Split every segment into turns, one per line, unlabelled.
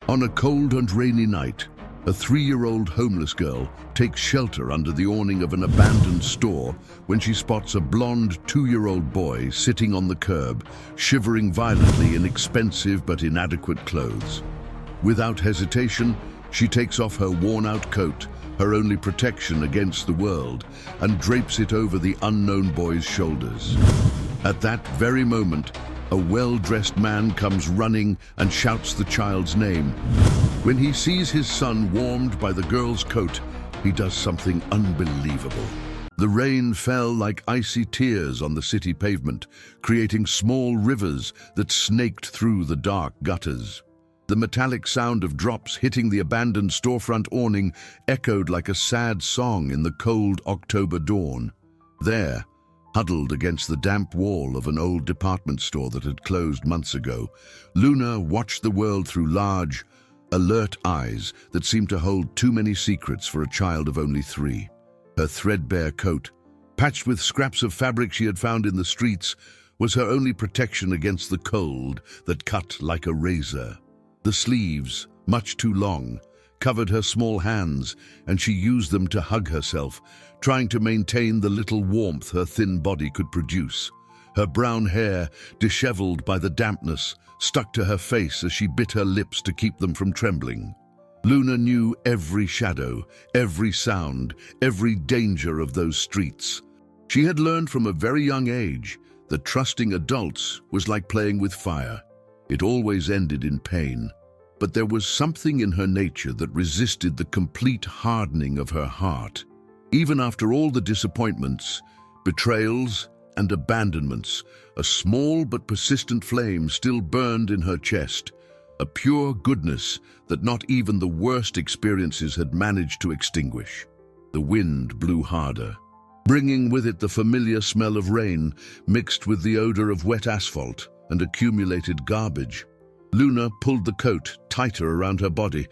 On a cold and rainy night, a 3-year-old homeless girl takes shelter under the awning of an abandoned store when she spots a blonde 2-year-old boy sitting on the curb, shivering violently in expensive but inadequate clothes. Without hesitation, she takes off her worn-out coat, her only protection against the world, and drapes it over the unknown boy's shoulders. At that very moment, a well-dressed man comes running and shouts the child's name. When he sees his son warmed by the girl's coat, he does something unbelievable. The rain fell like icy tears on the city pavement, creating small rivers that snaked through the dark gutters. The metallic sound of drops hitting the abandoned storefront awning echoed like a sad song in the cold October dawn. There, huddled against the damp wall of an old department store that had closed months ago, Luna watched the world through large, alert eyes that seemed to hold too many secrets for a child of only 3. Her threadbare coat, patched with scraps of fabric she had found in the streets, was her only protection against the cold that cut like a razor. The sleeves, much too long, covered her small hands, and she used them to hug herself, trying to maintain the little warmth her thin body could produce. Her brown hair, disheveled by the dampness, stuck to her face as she bit her lips to keep them from trembling. Luna knew every shadow, every sound, every danger of those streets. She had learned from a very young age that trusting adults was like playing with fire. It always ended in pain. But there was something in her nature that resisted the complete hardening of her heart. Even after all the disappointments, betrayals, and abandonments, a small but persistent flame still burned in her chest, a pure goodness that not even the worst experiences had managed to extinguish. The wind blew harder, bringing with it the familiar smell of rain mixed with the odor of wet asphalt and accumulated garbage. Luna pulled the coat tighter around her body,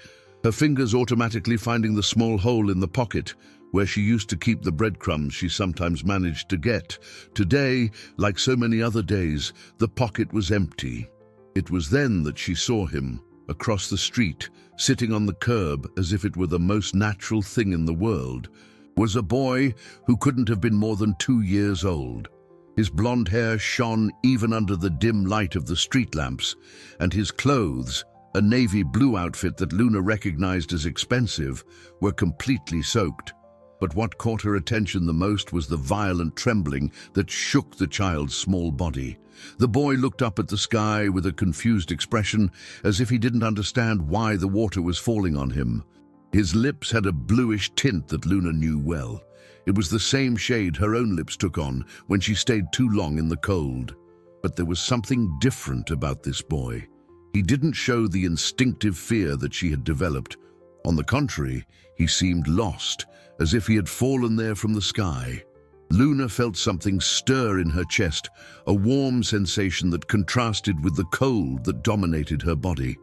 her fingers automatically finding the small hole in the pocket where she used to keep the breadcrumbs she sometimes managed to get. Today, like so many other days, the pocket was empty. It was then that she saw him, across the street, sitting on the curb as if it were the most natural thing in the world, was a boy who couldn't have been more than 2 years old. His blonde hair shone even under the dim light of the street lamps, and his clothes, a navy blue outfit that Luna recognized as expensive, were completely soaked. But what caught her attention the most was the violent trembling that shook the child's small body. The boy looked up at the sky with a confused expression, as if he didn't understand why the water was falling on him. His lips had a bluish tint that Luna knew well. It was the same shade her own lips took on when she stayed too long in the cold. But there was something different about this boy. He didn't show the instinctive fear that she had developed. On the contrary, he seemed lost, as if he had fallen there from the sky. Luna felt something stir in her chest, a warm sensation that contrasted with the cold that dominated her body.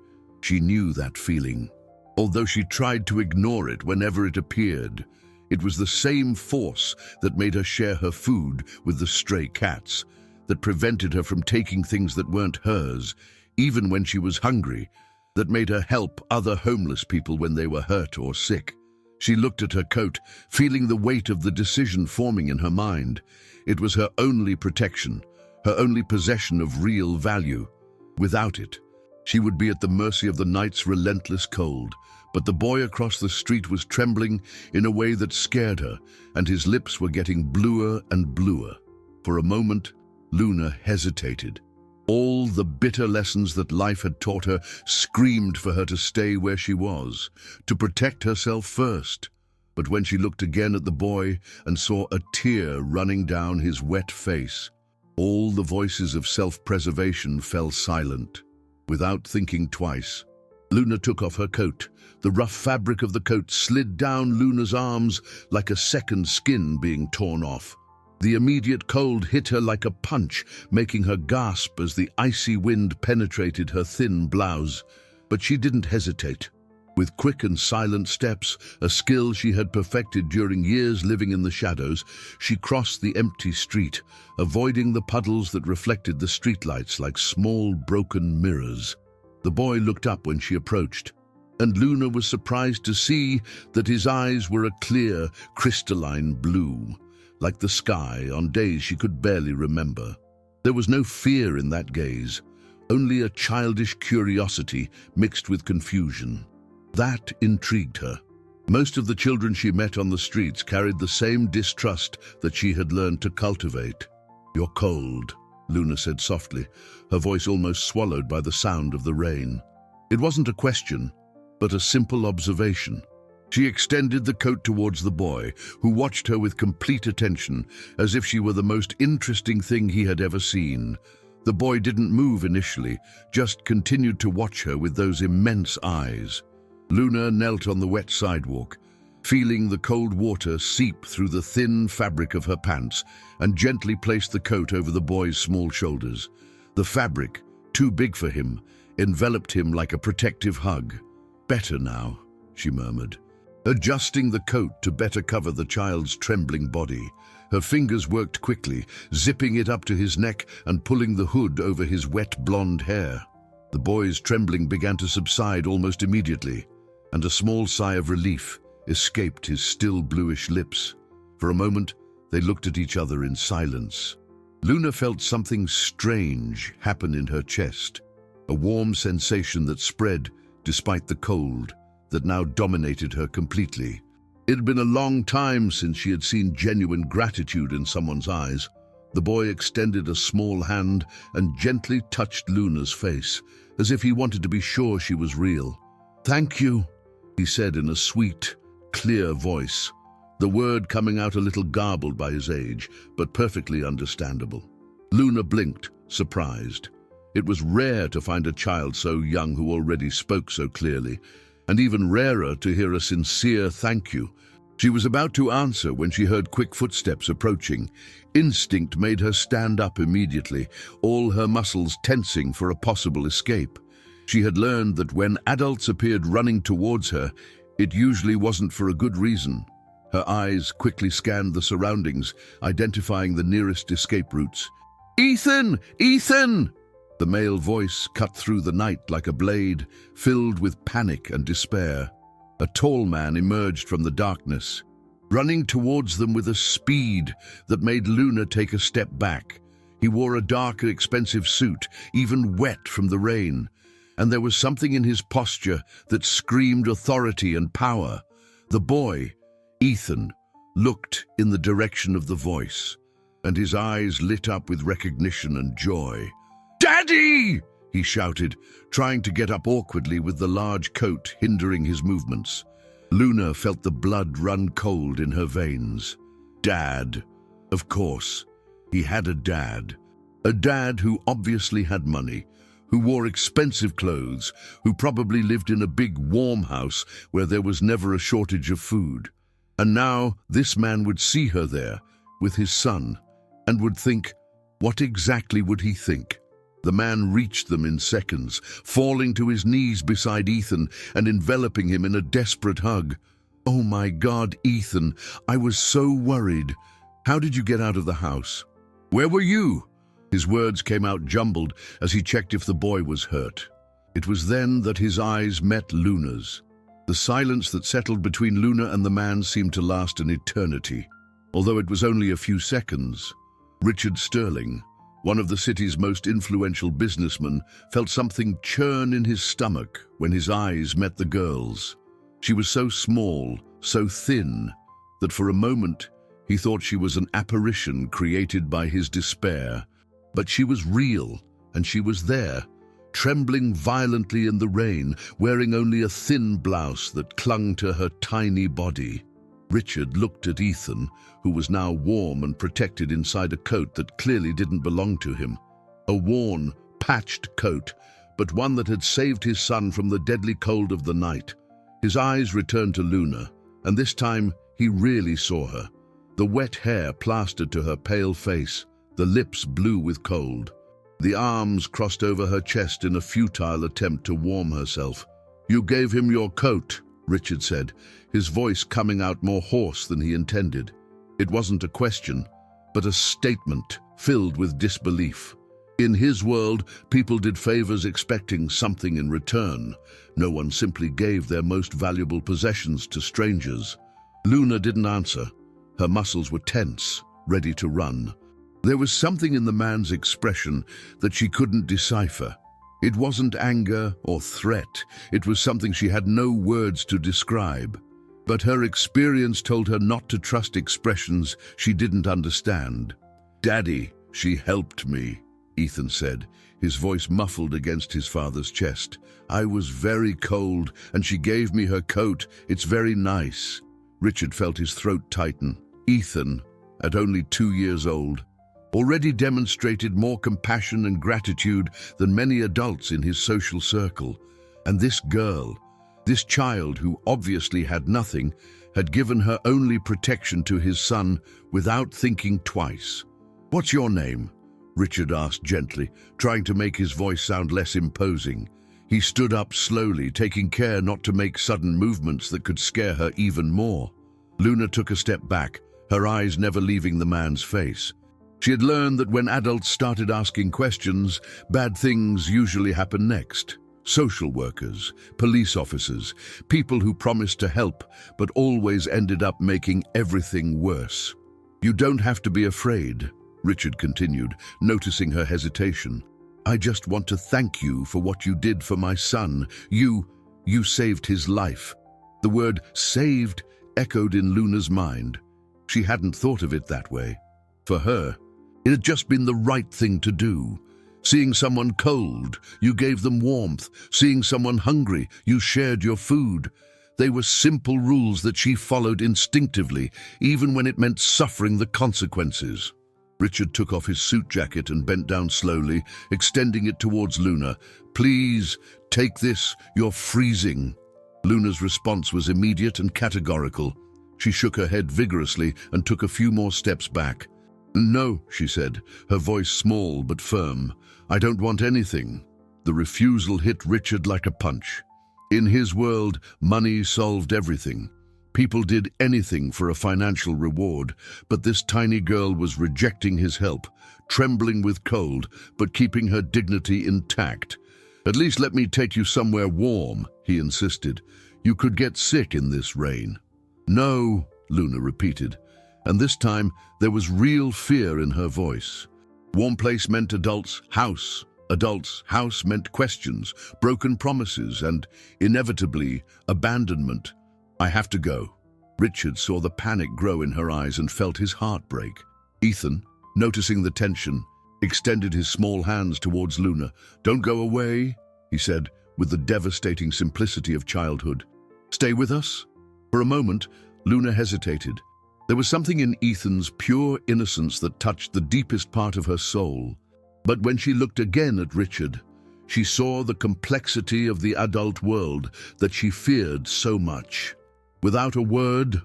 She knew that feeling, although she tried to ignore it whenever it appeared. It was the same force that made her share her food with the stray cats, that prevented her from taking things that weren't hers, even when she was hungry, that made her help other homeless people when they were hurt or sick. She looked at her coat, feeling the weight of the decision forming in her mind. It was her only protection, her only possession of real value. Without it, she would be at the mercy of the night's relentless cold. But the boy across the street was trembling in a way that scared her, and his lips were getting bluer and bluer. For a moment, Luna hesitated. All the bitter lessons that life had taught her screamed for her to stay where she was, to protect herself first. But when she looked again at the boy and saw a tear running down his wet face, all the voices of self-preservation fell silent. Without thinking twice, Luna took off her coat. The rough fabric of the coat slid down Luna's arms like a second skin being torn off. The immediate cold hit her like a punch, making her gasp as the icy wind penetrated her thin blouse. But she didn't hesitate. With quick and silent steps, a skill she had perfected during years living in the shadows, she crossed the empty street, avoiding the puddles that reflected the streetlights like small broken mirrors. The boy looked up when she approached. and Luna was surprised to see that his eyes were a clear, crystalline blue, like the sky on days she could barely remember. There was no fear in that gaze, only a childish curiosity mixed with confusion. That intrigued her. Most of the children she met on the streets carried the same distrust that she had learned to cultivate. "You're cold," Luna said softly, her voice almost swallowed by the sound of the rain. It wasn't a question, but a simple observation. She extended the coat towards the boy, who watched her with complete attention, as if she were the most interesting thing he had ever seen. The boy didn't move initially, just continued to watch her with those immense eyes. Luna knelt on the wet sidewalk, feeling the cold water seep through the thin fabric of her pants, and gently placed the coat over the boy's small shoulders. The fabric, too big for him, enveloped him like a protective hug. "Better now," she murmured, adjusting the coat to better cover the child's trembling body. Her fingers worked quickly, zipping it up to his neck and pulling the hood over his wet blonde hair. The boy's trembling began to subside almost immediately, and a small sigh of relief escaped his still bluish lips. For a moment, they looked at each other in silence. Luna felt something strange happen in her chest, a warm sensation that spread despite the cold that now dominated her completely. It had been a long time since she had seen genuine gratitude in someone's eyes. The boy extended a small hand and gently touched Luna's face, as if he wanted to be sure she was real. "Thank you," he said in a sweet, clear voice, the word coming out a little garbled by his age, but perfectly understandable. Luna blinked, surprised. It was rare to find a child so young who already spoke so clearly, and even rarer to hear a sincere thank you. She was about to answer when she heard quick footsteps approaching. Instinct made her stand up immediately, all her muscles tensing for a possible escape. She had learned that when adults appeared running towards her, it usually wasn't for a good reason. Her eyes quickly scanned the surroundings, identifying the nearest escape routes. "Ethan! Ethan!" The male voice cut through the night like a blade, filled with panic and despair. A tall man emerged from the darkness, running towards them with a speed that made Luna take a step back. He wore a dark, expensive suit, even wet from the rain, and there was something in his posture that screamed authority and power. The boy, Ethan, looked in the direction of the voice, and his eyes lit up with recognition and joy. "Daddy!" he shouted, trying to get up awkwardly with the large coat hindering his movements. Luna felt the blood run cold in her veins. Dad. Of course, he had a dad. A dad who obviously had money, who wore expensive clothes, who probably lived in a big warm house where there was never a shortage of food. And now this man would see her there with his son and would think, what exactly would he think? The man reached them in seconds, falling to his knees beside Ethan and enveloping him in a desperate hug. "Oh my God, Ethan, I was so worried. How did you get out of the house? Where were you?" His words came out jumbled as he checked if the boy was hurt. It was then that his eyes met Luna's. The silence that settled between Luna and the man seemed to last an eternity, although it was only a few seconds. Richard Sterling, one of the city's most influential businessmen, felt something churn in his stomach when his eyes met the girl's. She was so small, so thin, that for a moment he thought she was an apparition created by his despair. But she was real, and she was there, trembling violently in the rain, wearing only a thin blouse that clung to her tiny body. Richard looked at Ethan, who was now warm and protected inside a coat that clearly didn't belong to him. A worn, patched coat, but one that had saved his son from the deadly cold of the night. His eyes returned to Luna, and this time he really saw her. The wet hair plastered to her pale face, the lips blue with cold. The arms crossed over her chest in a futile attempt to warm herself. "You gave him your coat," Richard said, his voice coming out more hoarse than he intended. It wasn't a question, but a statement filled with disbelief. In his world, people did favors expecting something in return. No one simply gave their most valuable possessions to strangers. Luna didn't answer. Her muscles were tense, ready to run. There was something in the man's expression that she couldn't decipher. It wasn't anger or threat. It was something she had no words to describe. But her experience told her not to trust expressions she didn't understand. "Daddy, she helped me," Ethan said, his voice muffled against his father's chest. "I was very cold, and she gave me her coat. It's very nice." Richard felt his throat tighten. Ethan, at only 2 years old, already demonstrated more compassion and gratitude than many adults in his social circle. And this girl, this child who obviously had nothing, had given her only protection to his son without thinking twice. "What's your name?" Richard asked gently, trying to make his voice sound less imposing. He stood up slowly, taking care not to make sudden movements that could scare her even more. Luna took a step back, her eyes never leaving the man's face. She had learned that when adults started asking questions, bad things usually happen next. Social workers, police officers, people who promised to help but always ended up making everything worse. "You don't have to be afraid," Richard continued, noticing her hesitation. "I just want to thank you for what you did for my son. You saved his life." The word "saved" echoed in Luna's mind. She hadn't thought of it that way. For her, it had just been the right thing to do. Seeing someone cold, you gave them warmth. Seeing someone hungry, you shared your food. They were simple rules that she followed instinctively, even when it meant suffering the consequences. Richard took off his suit jacket and bent down slowly, extending it towards Luna. "Please, take this. You're freezing." Luna's response was immediate and categorical. She shook her head vigorously and took a few more steps back. "No," she said, her voice small but firm. "I don't want anything." The refusal hit Richard like a punch. In his world, money solved everything. People did anything for a financial reward, but this tiny girl was rejecting his help, trembling with cold, but keeping her dignity intact. "At least let me take you somewhere warm," he insisted. "You could get sick in this rain." "No," Luna repeated, and this time there was real fear in her voice. Warm place meant adults' house. Adults' house meant questions, broken promises, and, inevitably, abandonment. "I have to go." Richard saw the panic grow in her eyes and felt his heart break. Ethan, noticing the tension, extended his small hands towards Luna. "Don't go away," he said, with the devastating simplicity of childhood. "Stay with us?" For a moment, Luna hesitated. There was something in Ethan's pure innocence that touched the deepest part of her soul. But when she looked again at Richard, she saw the complexity of the adult world that she feared so much. Without a word,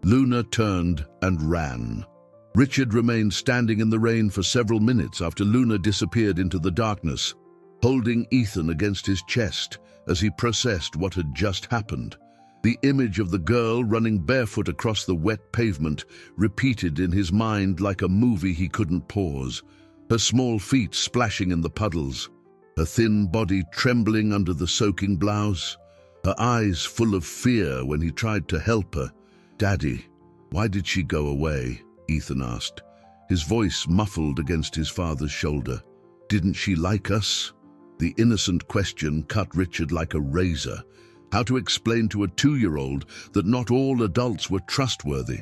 Luna turned and ran. Richard remained standing in the rain for several minutes after Luna disappeared into the darkness, holding Ethan against his chest as he processed what had just happened. The image of the girl running barefoot across the wet pavement repeated in his mind like a movie he couldn't pause. Her small feet splashing in the puddles, her thin body trembling under the soaking blouse, her eyes full of fear when he tried to help her. "Daddy, why did she go away?" Ethan asked, his voice muffled against his father's shoulder. "Didn't she like us?" The innocent question cut Richard like a razor. How to explain to a 2-year-old that not all adults were trustworthy?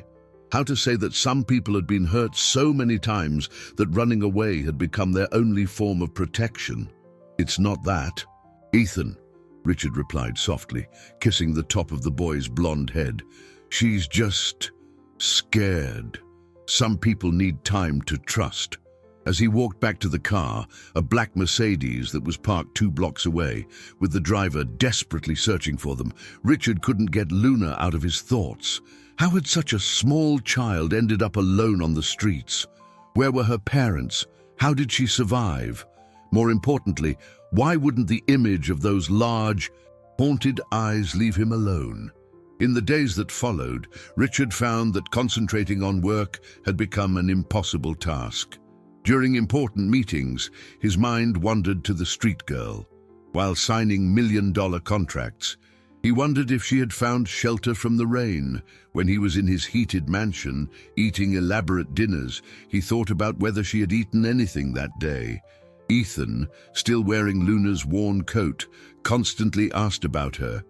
How to say that some people had been hurt so many times that running away had become their only form of protection? "It's not that." "Ethan," Richard replied softly, kissing the top of the boy's blonde head. "She's just scared. Some people need time to trust." As he walked back to the car, a black Mercedes that was parked 2 blocks away, with the driver desperately searching for them, Richard couldn't get Luna out of his thoughts. How had such a small child ended up alone on the streets? Where were her parents? How did she survive? More importantly, why wouldn't the image of those large, haunted eyes leave him alone? In the days that followed, Richard found that concentrating on work had become an impossible task. During important meetings, his mind wandered to the street girl. While signing million-dollar contracts, he wondered if she had found shelter from the rain. When he was in his heated mansion, eating elaborate dinners, he thought about whether she had eaten anything that day. Ethan, still wearing Luna's worn coat, constantly asked about her.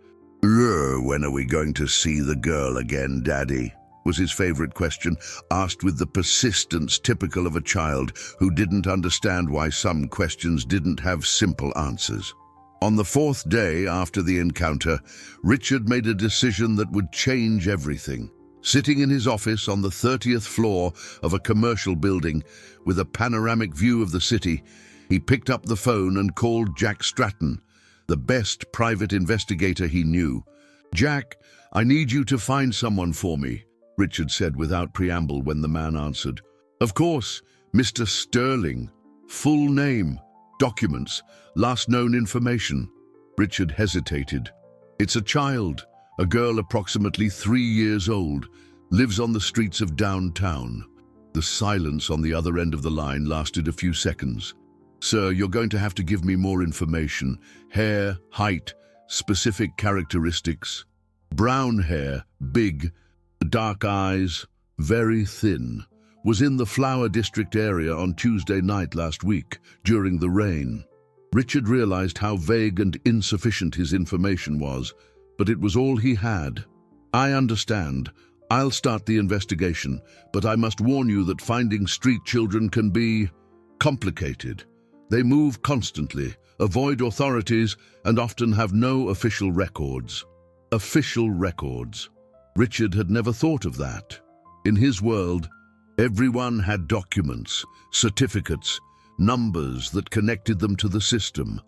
"When are we going to see the girl again, Daddy?" was his favorite question, asked with the persistence typical of a child who didn't understand why some questions didn't have simple answers. On the fourth day after the encounter, Richard made a decision that would change everything. Sitting in his office on the 30th floor of a commercial building with a panoramic view of the city, he picked up the phone and called Jack Stratton, the best private investigator he knew. "Jack, I need you to find someone for me," Richard said without preamble when the man answered. "Of course, Mr. Sterling. Full name, documents, last known information." Richard hesitated. "It's a child, a girl approximately 3 years old, lives on the streets of downtown." The silence on the other end of the line lasted a few seconds. "Sir, you're going to have to give me more information. Hair, height, specific characteristics." "Brown hair, big, dark eyes, very thin. Was in the Flower District area on Tuesday night last week, during the rain." Richard realized how vague and insufficient his information was, but it was all he had. "I understand. I'll start the investigation, but I must warn you that finding street children can be complicated. They move constantly, avoid authorities, and often have no official records." Official records. Richard had never thought of that. In his world, everyone had documents, certificates, numbers that connected them to the system.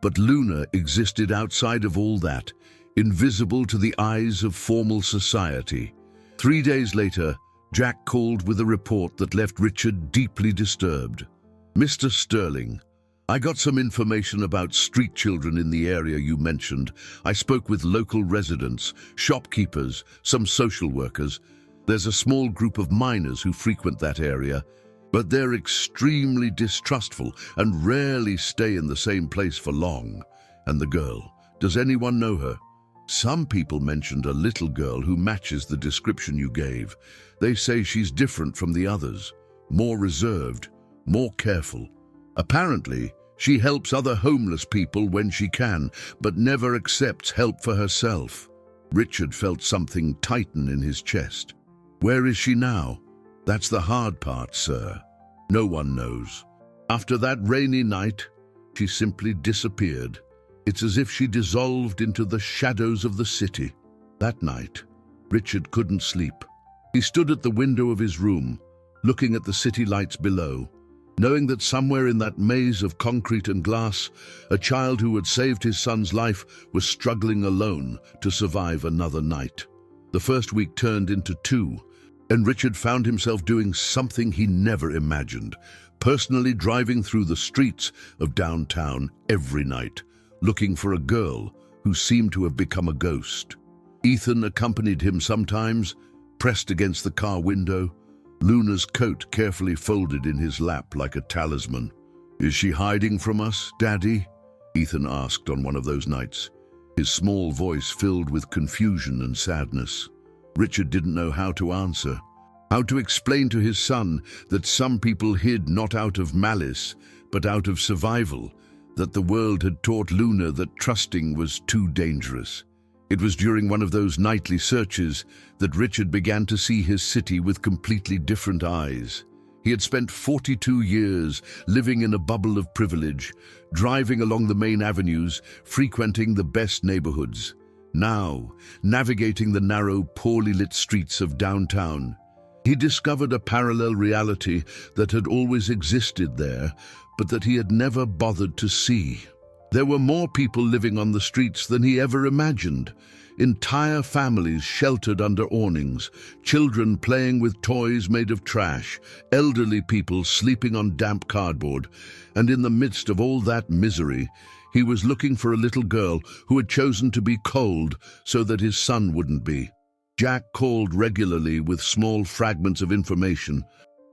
But Luna existed outside of all that, invisible to the eyes of formal society. 3 days later, Jack called with a report that left Richard deeply disturbed. "Mr. Sterling, I got some information about street children in the area you mentioned. I spoke with local residents, shopkeepers, some social workers. There's a small group of minors who frequent that area, but they're extremely distrustful and rarely stay in the same place for long." "And the girl, does anyone know her?" "Some people mentioned a little girl who matches the description you gave. They say she's different from the others, more reserved, more careful. Apparently, she helps other homeless people when she can, but never accepts help for herself." Richard felt something tighten in his chest. "Where is she now?" "That's the hard part, sir. No one knows. After that rainy night, she simply disappeared. It's as if she dissolved into the shadows of the city." That night, Richard couldn't sleep. He stood at the window of his room, looking at the city lights below, knowing that somewhere in that maze of concrete and glass, a child who had saved his son's life was struggling alone to survive another night. The first week turned into 2, and Richard found himself doing something he never imagined, personally driving through the streets of downtown every night, looking for a girl who seemed to have become a ghost. Ethan accompanied him sometimes, pressed against the car window, Luna's coat carefully folded in his lap like a talisman. "Is she hiding from us, Daddy?" Ethan asked on one of those nights, his small voice filled with confusion and sadness. Richard didn't know how to answer, how to explain to his son that some people hid not out of malice, but out of survival, that the world had taught Luna that trusting was too dangerous. It was during one of those nightly searches that Richard began to see his city with completely different eyes. He had spent 42 years living in a bubble of privilege, driving along the main avenues, frequenting the best neighborhoods. Now, navigating the narrow, poorly lit streets of downtown, he discovered a parallel reality that had always existed there, but that he had never bothered to see. There were more people living on the streets than he ever imagined. Entire families sheltered under awnings, children playing with toys made of trash, elderly people sleeping on damp cardboard. And in the midst of all that misery, he was looking for a little girl who had chosen to be cold so that his son wouldn't be. Jack called regularly with small fragments of information,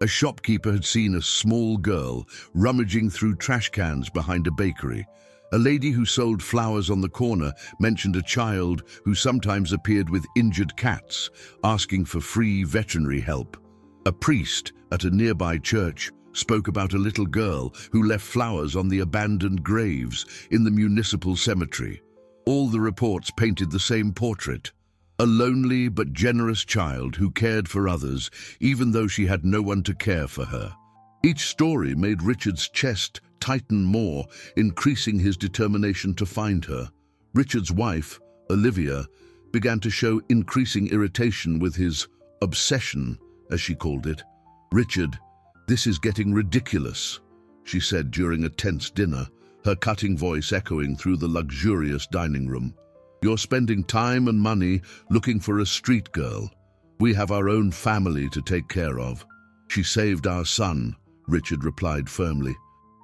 A shopkeeper had seen a small girl rummaging through trash cans behind a bakery. A lady who sold flowers on the corner mentioned a child who sometimes appeared with injured cats, asking for free veterinary help. A priest at a nearby church spoke about a little girl who left flowers on the abandoned graves in the municipal cemetery. All the reports painted the same portrait: a lonely but generous child who cared for others even though she had no one to care for her. Each story made Richard's chest tighten more, increasing his determination to find her. Richard's wife, Olivia, began to show increasing irritation with his obsession, as she called it. "Richard, this is getting ridiculous," she said during a tense dinner, her cutting voice echoing through the luxurious dining room. "You're spending time and money looking for a street girl. We have our own family to take care of." "She saved our son," Richard replied firmly,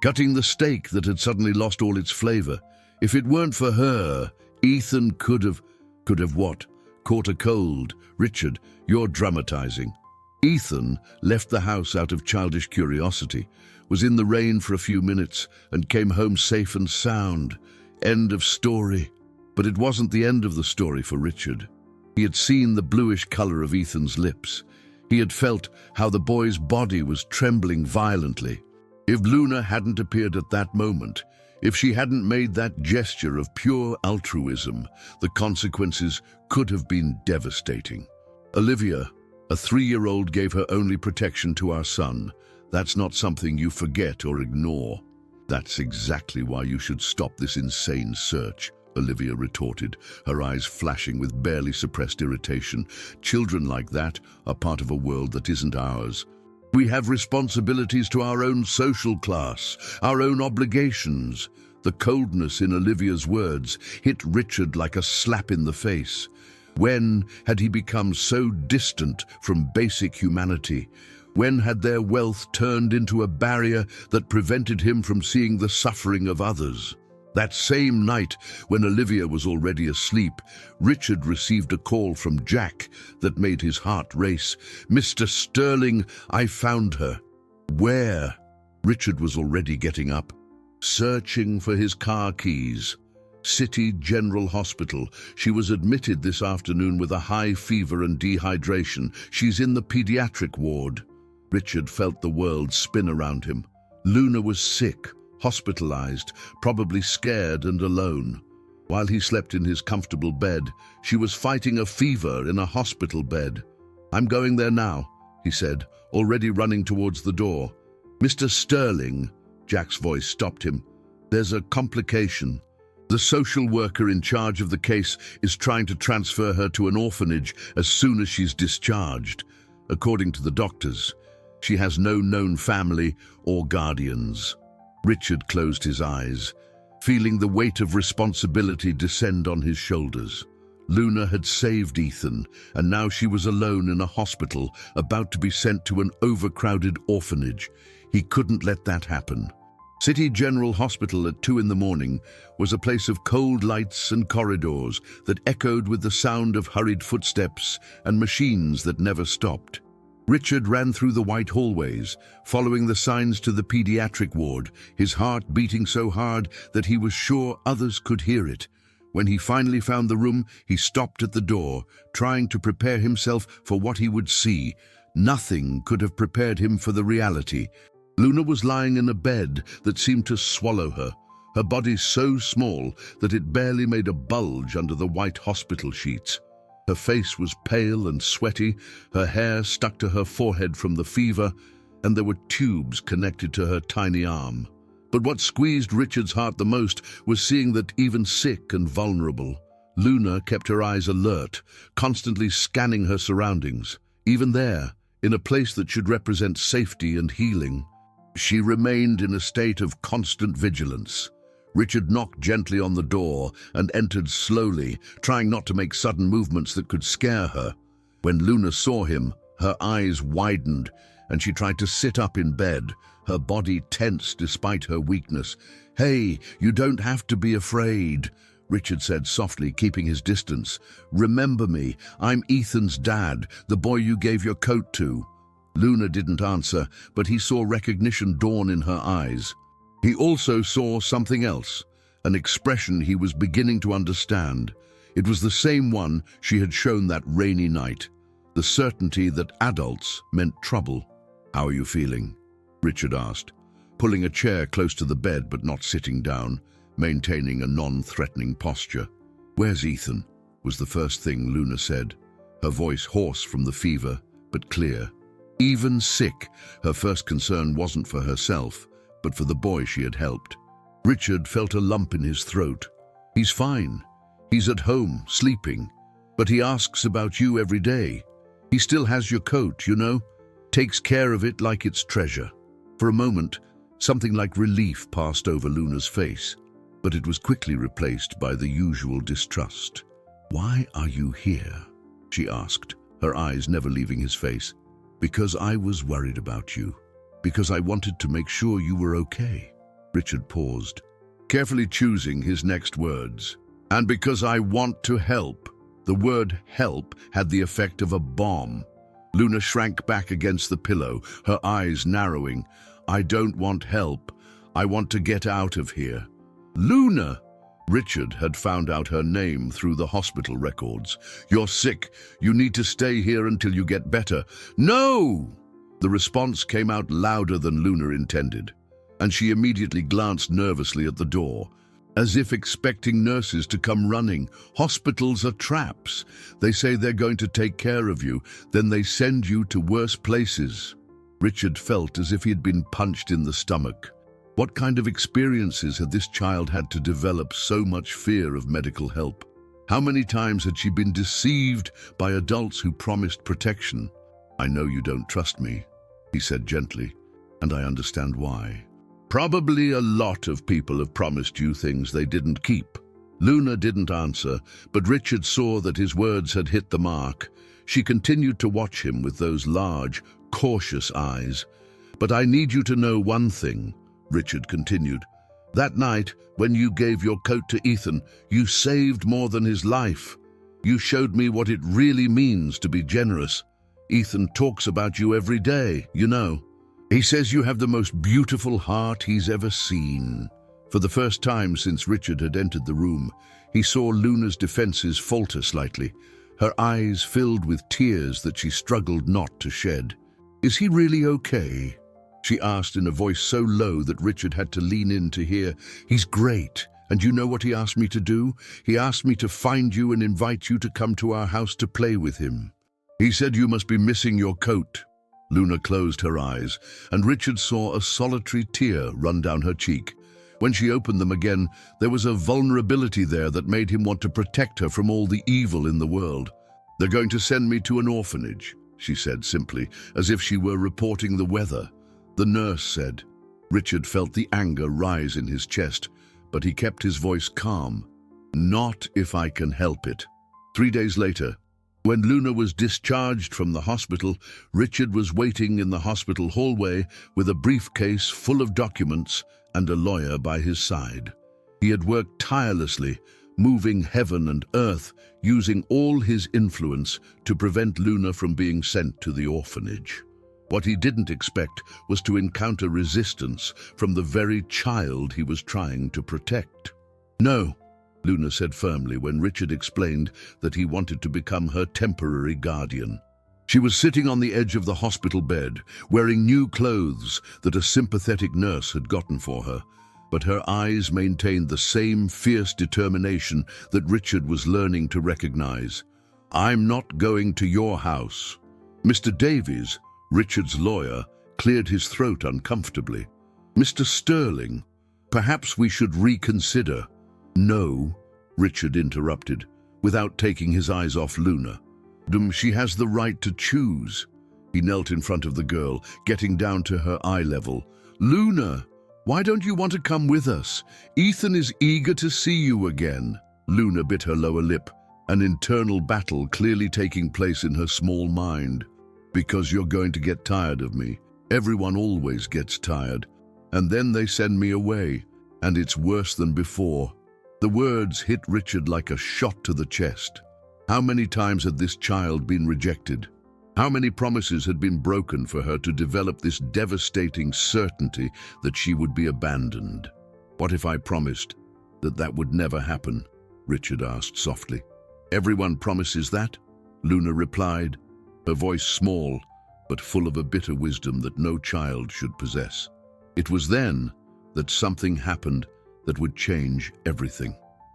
cutting the steak that had suddenly lost all its flavor. "If it weren't for her, Ethan could have what? Caught a cold. Richard, you're dramatizing." Ethan left the house out of childish curiosity, was in the rain for a few minutes, and came home safe and sound. End of story. But it wasn't the end of the story for Richard. He had seen the bluish color of Ethan's lips. He had felt how the boy's body was trembling violently. If Luna hadn't appeared at that moment, if she hadn't made that gesture of pure altruism, the consequences could have been devastating. "Olivia, a 3-year-old gave her only protection to our son. That's not something you forget or ignore." "That's exactly why you should stop this insane search," Olivia retorted, her eyes flashing with barely suppressed irritation. "Children like that are part of a world that isn't ours. We have responsibilities to our own social class, our own obligations." The coldness in Olivia's words hit Richard like a slap in the face. When had he become so distant from basic humanity? When had their wealth turned into a barrier that prevented him from seeing the suffering of others? That same night, when Olivia was already asleep, Richard received a call from Jack that made his heart race. "Mr. Sterling, I found her." "Where?" Richard was already getting up, searching for his car keys. "City General Hospital. She was admitted this afternoon with a high fever and dehydration. She's in the pediatric ward." Richard felt the world spin around him. Luna was sick, hospitalized, probably scared and alone. While he slept in his comfortable bed, she was fighting a fever in a hospital bed. "I'm going there now," he said, already running towards the door. "Mr. Sterling," Jack's voice stopped him. "There's a complication. The social worker in charge of the case is trying to transfer her to an orphanage as soon as she's discharged. According to the doctors, she has no known family or guardians." Richard closed his eyes, feeling the weight of responsibility descend on his shoulders. Luna had saved Ethan, and now she was alone in a hospital, about to be sent to an overcrowded orphanage. He couldn't let that happen. City General Hospital at 2 in the morning was a place of cold lights and corridors that echoed with the sound of hurried footsteps and machines that never stopped. Richard ran through the white hallways, following the signs to the pediatric ward, his heart beating so hard that he was sure others could hear it. When he finally found the room, he stopped at the door, trying to prepare himself for what he would see. Nothing could have prepared him for the reality. Luna was lying in a bed that seemed to swallow her, her body so small that it barely made a bulge under the white hospital sheets. Her face was pale and sweaty, her hair stuck to her forehead from the fever, and there were tubes connected to her tiny arm. But what squeezed Richard's heart the most was seeing that even sick and vulnerable, Luna kept her eyes alert, constantly scanning her surroundings. Even there, in a place that should represent safety and healing, she remained in a state of constant vigilance. Richard knocked gently on the door and entered slowly, trying not to make sudden movements that could scare her. When Luna saw him, her eyes widened, and she tried to sit up in bed, her body tense despite her weakness. "Hey, you don't have to be afraid," Richard said softly, keeping his distance. "Remember me, I'm Ethan's dad, the boy you gave your coat to." Luna didn't answer, but he saw recognition dawn in her eyes. He also saw something else, an expression he was beginning to understand. It was the same one she had shown that rainy night, the certainty that adults meant trouble. "How are you feeling?" Richard asked, pulling a chair close to the bed but not sitting down, maintaining a non-threatening posture. "Where's Ethan?" was the first thing Luna said, her voice hoarse from the fever, but clear. Even sick, her first concern wasn't for herself, but for the boy she had helped. Richard felt a lump in his throat. "He's fine. He's at home, sleeping. But he asks about you every day. He still has your coat, you know? Takes care of it like it's treasure." For a moment, something like relief passed over Luna's face, but it was quickly replaced by the usual distrust. "Why are you here?" she asked, her eyes never leaving his face. "Because I was worried about you. Because I wanted to make sure you were okay." Richard paused, carefully choosing his next words. "And because I want to help." The word help had the effect of a bomb. Luna shrank back against the pillow, her eyes narrowing. "I don't want help. I want to get out of here." "Luna!" Richard had found out her name through the hospital records. "You're sick. You need to stay here until you get better." "No!" The response came out louder than Luna intended, and she immediately glanced nervously at the door, as if expecting nurses to come running. "Hospitals are traps. They say they're going to take care of you, then they send you to worse places." Richard felt as if he had been punched in the stomach. What kind of experiences had this child had to develop so much fear of medical help? How many times had she been deceived by adults who promised protection? "I know you don't trust me," he said gently, "and I understand why. Probably a lot of people have promised you things they didn't keep." Luna didn't answer, but Richard saw that his words had hit the mark. She continued to watch him with those large, cautious eyes. "But I need you to know one thing," Richard continued. "That night, when you gave your coat to Ethan, you saved more than his life. You showed me what it really means to be generous. Ethan talks about you every day, you know. He says you have the most beautiful heart he's ever seen." For the first time since Richard had entered the room, he saw Luna's defenses falter slightly, her eyes filled with tears that she struggled not to shed. "Is he really okay?" she asked in a voice so low that Richard had to lean in to hear. "He's great. And you know what he asked me to do? He asked me to find you and invite you to come to our house to play with him. He said you must be missing your coat." Luna closed her eyes, and Richard saw a solitary tear run down her cheek. When she opened them again, there was a vulnerability there that made him want to protect her from all the evil in the world. "They're going to send me to an orphanage," she said simply, as if she were reporting the weather. "The nurse said." Richard felt the anger rise in his chest, but he kept his voice calm. "Not if I can help it." 3 days later, when Luna was discharged from the hospital, Richard was waiting in the hospital hallway with a briefcase full of documents and a lawyer by his side. He had worked tirelessly, moving heaven and earth, using all his influence to prevent Luna from being sent to the orphanage. What he didn't expect was to encounter resistance from the very child he was trying to protect. "No," Luna said firmly when Richard explained that he wanted to become her temporary guardian. She was sitting on the edge of the hospital bed, wearing new clothes that a sympathetic nurse had gotten for her, but her eyes maintained the same fierce determination that Richard was learning to recognize. "I'm not going to your house." Mr. Davies, Richard's lawyer, cleared his throat uncomfortably. "Mr. Sterling, perhaps we should reconsider." "No," Richard interrupted, without taking his eyes off Luna. "She has the right to choose." He knelt in front of the girl, getting down to her eye level. "Luna, why don't you want to come with us? Ethan is eager to see you again." Luna bit her lower lip, an internal battle clearly taking place in her small mind. "Because you're going to get tired of me. Everyone always gets tired. And then they send me away, and it's worse than before." The words hit Richard like a shot to the chest. How many times had this child been rejected? How many promises had been broken for her to develop this devastating certainty that she would be abandoned? "What if I promised that that would never happen?" Richard asked softly. "Everyone promises that," Luna replied, her voice small but full of a bitter wisdom that no child should possess. It was then that something happened that would change everything.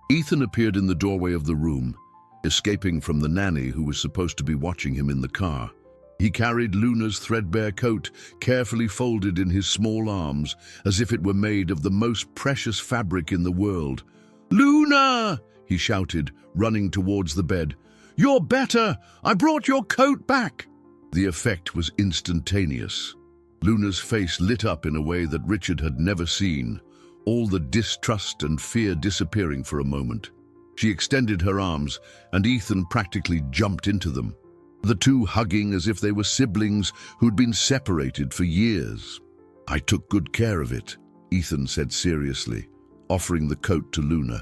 Ethan appeared in the doorway of the room, escaping from the nanny who was supposed to be watching him in the car. He carried Luna's threadbare coat, carefully folded in his small arms, as if it were made of the most precious fabric in the world. "Luna!" he shouted, running towards the bed. "You're better! I brought your coat back!" The effect was instantaneous. Luna's face lit up in a way that Richard had never seen, all the distrust and fear disappearing for a moment. She extended her arms, and Ethan practically jumped into them, the two hugging as if they were siblings who'd been separated for years. "I took good care of it," Ethan said seriously, offering the coat to Luna.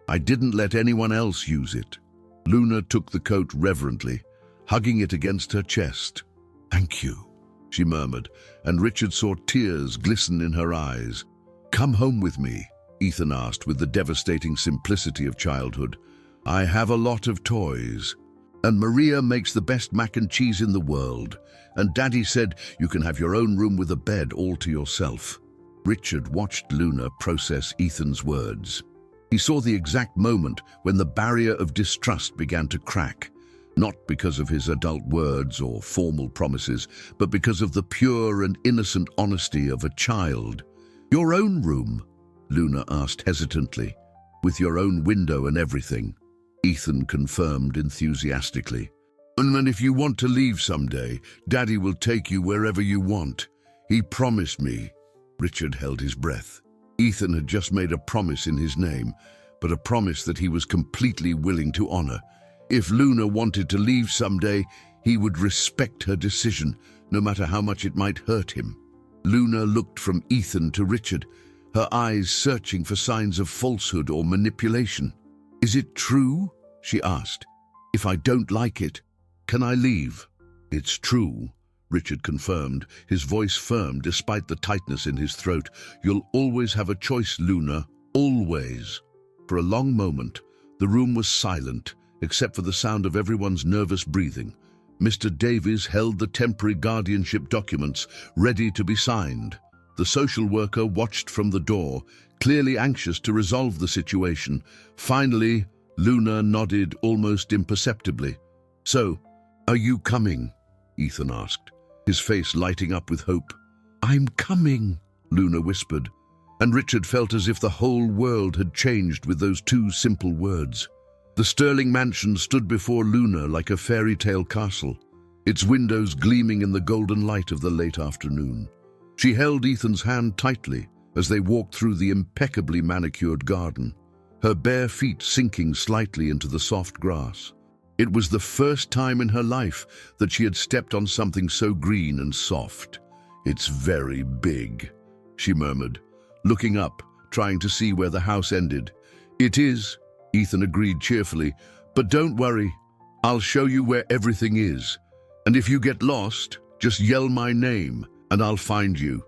"I didn't let anyone else use it." Luna took the coat reverently, hugging it against her chest. "Thank you," she murmured, and Richard saw tears glisten in her eyes. "Come home with me," Ethan asked with the devastating simplicity of childhood. "I have a lot of toys, and Maria makes the best mac and cheese in the world, and Daddy said you can have your own room with a bed all to yourself." Richard watched Luna process Ethan's words. He saw the exact moment when the barrier of distrust began to crack, not because of his adult words or formal promises, but because of the pure and innocent honesty of a child. "Your own room?" Luna asked hesitantly. "With your own window and everything?" Ethan confirmed enthusiastically. "And if you want to leave someday, Daddy will take you wherever you want. He promised me." Richard held his breath. Ethan had just made a promise in his name, but a promise that he was completely willing to honor. If Luna wanted to leave someday, he would respect her decision, no matter how much it might hurt him. Luna looked from Ethan to Richard, her eyes searching for signs of falsehood or manipulation. "Is it true?" she asked. "If I don't like it, can I leave?" "It's true," Richard confirmed, his voice firm despite the tightness in his throat. "You'll always have a choice, Luna, always." For a long moment, the room was silent, except for the sound of everyone's nervous breathing. Mr. Davies held the temporary guardianship documents, ready to be signed. The social worker watched from the door, clearly anxious to resolve the situation. Finally, Luna nodded almost imperceptibly. "So, are you coming?" Ethan asked, his face lighting up with hope. "I'm coming," Luna whispered, and Richard felt as if the whole world had changed with those two simple words. The Sterling mansion stood before Luna like a fairy tale castle, its windows gleaming in the golden light of the late afternoon. She held Ethan's hand tightly as they walked through the impeccably manicured garden, her bare feet sinking slightly into the soft grass. It was the first time in her life that she had stepped on something so green and soft. "It's very big," she murmured, looking up, trying to see where the house ended. "It is," Ethan agreed cheerfully, "but don't worry, I'll show you where everything is. And if you get lost, just yell my name and I'll find you."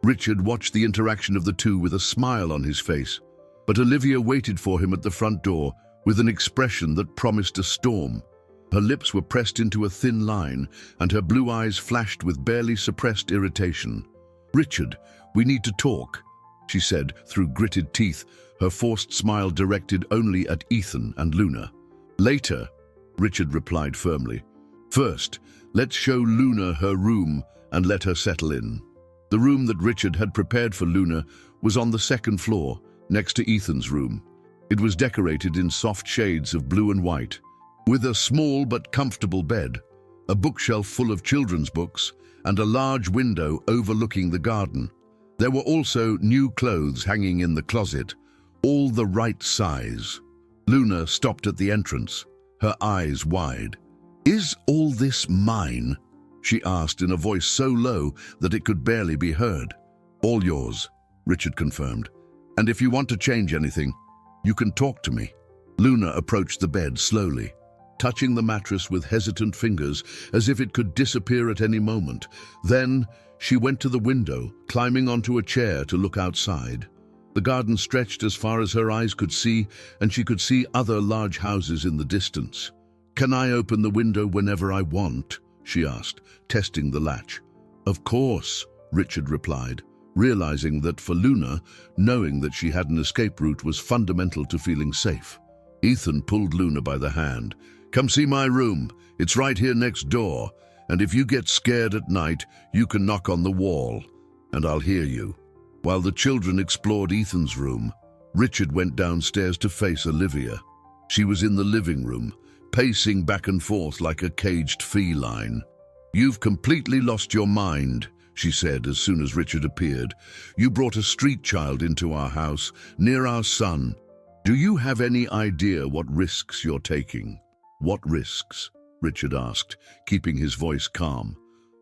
Richard watched the interaction of the two with a smile on his face, but Olivia waited for him at the front door with an expression that promised a storm. Her lips were pressed into a thin line, and her blue eyes flashed with barely suppressed irritation. "Richard, we need to talk," she said through gritted teeth, her forced smile directed only at Ethan and Luna. "Later," Richard replied firmly. "First, let's show Luna her room and let her settle in." The room that Richard had prepared for Luna was on the second floor, next to Ethan's room. It was decorated in soft shades of blue and white, with a small but comfortable bed, a bookshelf full of children's books, and a large window overlooking the garden. There were also new clothes hanging in the closet, all the right size. Luna stopped at the entrance, her eyes wide. "Is all this mine?" she asked in a voice so low that it could barely be heard. "All yours," Richard confirmed. "And if you want to change anything, you can talk to me." Luna approached the bed slowly, touching the mattress with hesitant fingers, as if it could disappear at any moment. Then she went to the window, climbing onto a chair to look outside. The garden stretched as far as her eyes could see, and she could see other large houses in the distance. "Can I open the window whenever I want?" she asked, testing the latch. "Of course," Richard replied, realizing that for Luna, knowing that she had an escape route was fundamental to feeling safe. Ethan pulled Luna by the hand. "Come see my room. It's right here next door. And if you get scared at night, you can knock on the wall, and I'll hear you." While the children explored Ethan's room, Richard went downstairs to face Olivia. She was in the living room, pacing back and forth like a caged feline. "You've completely lost your mind," she said as soon as Richard appeared. "You brought a street child into our house, near our son. Do you have any idea what risks you're taking?" "What risks?" Richard asked, keeping his voice calm.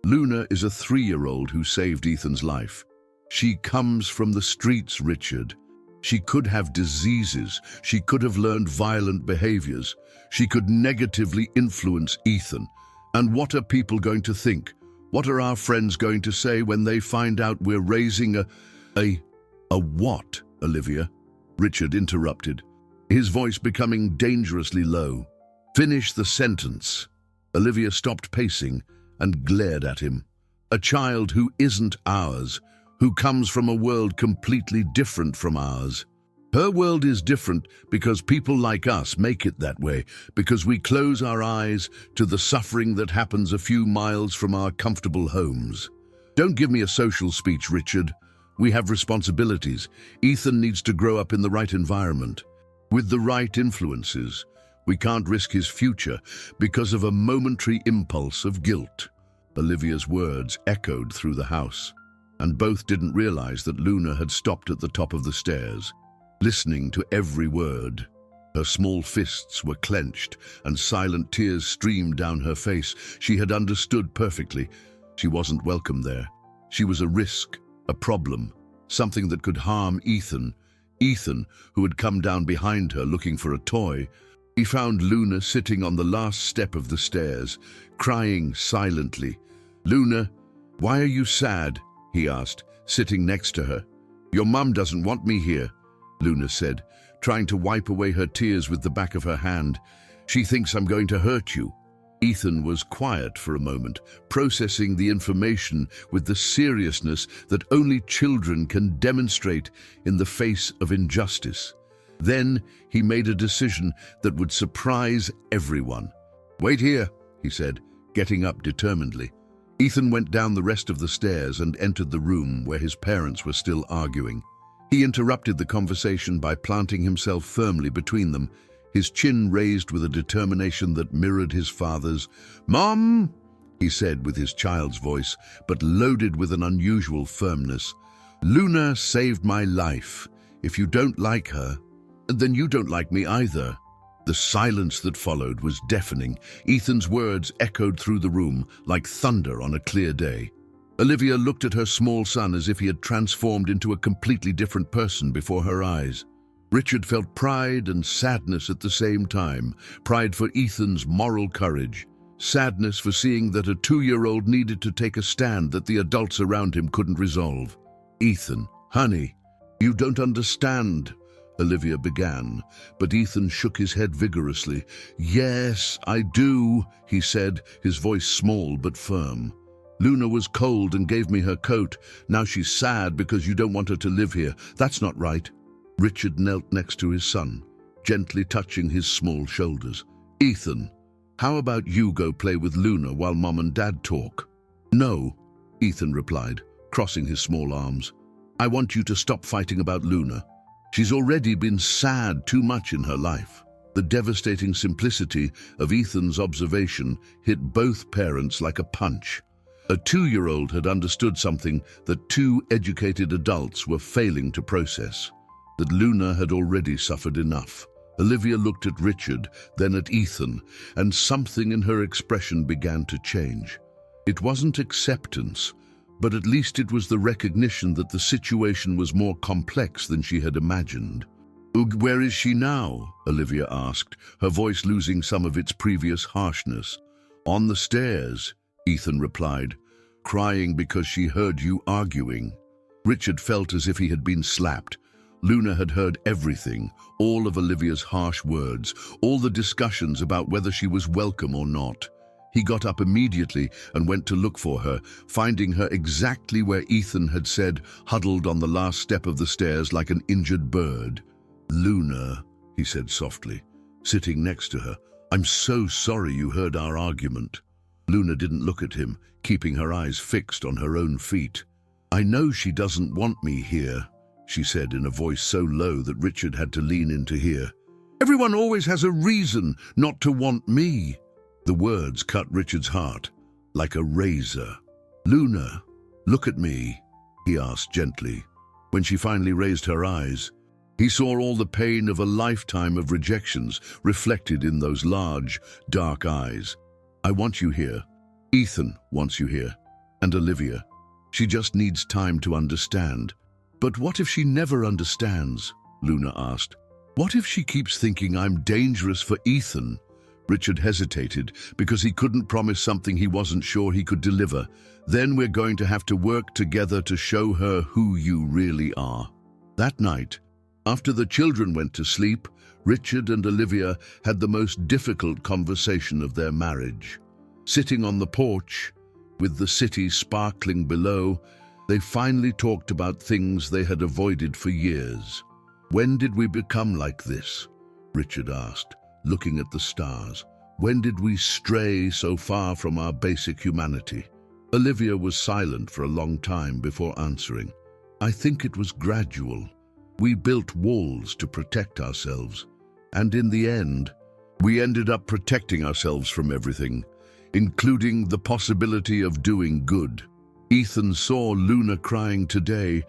"Luna is a 3-year-old who saved Ethan's life. She comes from the streets, Richard. She could have diseases. She could have learned violent behaviors. She could negatively influence Ethan. And what are people going to think? What are our friends going to say when they find out we're raising a what, Olivia?" Richard interrupted, his voice becoming dangerously low. "Finish the sentence." Olivia stopped pacing and glared at him. "A child who isn't ours, who comes from a world completely different from ours. Her world is different because people like us make it that way, because we close our eyes to the suffering that happens a few miles from our comfortable homes. Don't give me a social speech, Richard. We have responsibilities. Ethan needs to grow up in the right environment, with the right influences. We can't risk his future because of a momentary impulse of guilt." Olivia's words echoed through the house, and both didn't realize that Luna had stopped at the top of the stairs, listening to every word. Her small fists were clenched, and silent tears streamed down her face. She had understood perfectly. She wasn't welcome there. She was a risk, a problem, something that could harm Ethan. Ethan, who had come down behind her looking for a toy. He found Luna sitting on the last step of the stairs, crying silently. "Luna, why are you sad?" he asked, sitting next to her. "Your mum doesn't want me here," Luna said, trying to wipe away her tears with the back of her hand. "She thinks I'm going to hurt you." Ethan was quiet for a moment, processing the information with the seriousness that only children can demonstrate in the face of injustice. Then he made a decision that would surprise everyone. "Wait here," he said, getting up determinedly. Ethan went down the rest of the stairs and entered the room where his parents were still arguing. He interrupted the conversation by planting himself firmly between them, his chin raised with a determination that mirrored his father's. "Mom," he said with his child's voice, but loaded with an unusual firmness, "Luna saved my life. If you don't like her, then you don't like me either." The silence that followed was deafening. Ethan's words echoed through the room like thunder on a clear day. Olivia looked at her small son as if he had transformed into a completely different person before her eyes. Richard felt pride and sadness at the same time, pride for Ethan's moral courage, sadness for seeing that a 2-year-old needed to take a stand that the adults around him couldn't resolve. "Ethan, honey, you don't understand," Olivia began, but Ethan shook his head vigorously. "Yes, I do," he said, his voice small but firm. "Luna was cold and gave me her coat. Now she's sad because you don't want her to live here. That's not right." Richard knelt next to his son, gently touching his small shoulders. "Ethan, how about you go play with Luna while Mom and Dad talk?" "No," Ethan replied, crossing his small arms. "I want you to stop fighting about Luna. She's already been sad too much in her life." The devastating simplicity of Ethan's observation hit both parents like a punch. A 2-year-old had understood something that 2 educated adults were failing to process, that Luna had already suffered enough. Olivia looked at Richard, then at Ethan, and something in her expression began to change. It wasn't acceptance, but at least it was the recognition that the situation was more complex than she had imagined. Where is she now? Olivia asked, her voice losing some of its previous harshness. On the stairs, Ethan replied, crying because she heard you arguing. Richard felt as if he had been slapped. Luna had heard everything, all of Olivia's harsh words, all the discussions about whether she was welcome or not. He got up immediately and went to look for her, finding her exactly where Ethan had said, huddled on the last step of the stairs like an injured bird. "Luna," he said softly, sitting next to her, "I'm so sorry you heard our argument." Luna didn't look at him, keeping her eyes fixed on her own feet. "I know she doesn't want me here," she said in a voice so low that Richard had to lean in to hear. "Everyone always has a reason not to want me." The words cut Richard's heart like a razor. "Luna, look at me," he asked gently. When she finally raised her eyes, he saw all the pain of a lifetime of rejections reflected in those large, dark eyes. "I want you here. Ethan wants you here. And Olivia. She just needs time to understand." "But what if she never understands?" Luna asked. "What if she keeps thinking I'm dangerous for Ethan?" Richard hesitated because he couldn't promise something he wasn't sure he could deliver. "Then we're going to have to work together to show her who you really are." That night, after the children went to sleep, Richard and Olivia had the most difficult conversation of their marriage. Sitting on the porch, with the city sparkling below, they finally talked about things they had avoided for years. "When did we become like this?" Richard asked, looking at the stars. "When did we stray so far from our basic humanity?" Olivia was silent for a long time before answering. "I think it was gradual. We built walls to protect ourselves. And in the end, we ended up protecting ourselves from everything, including the possibility of doing good." Ethan saw Luna crying today,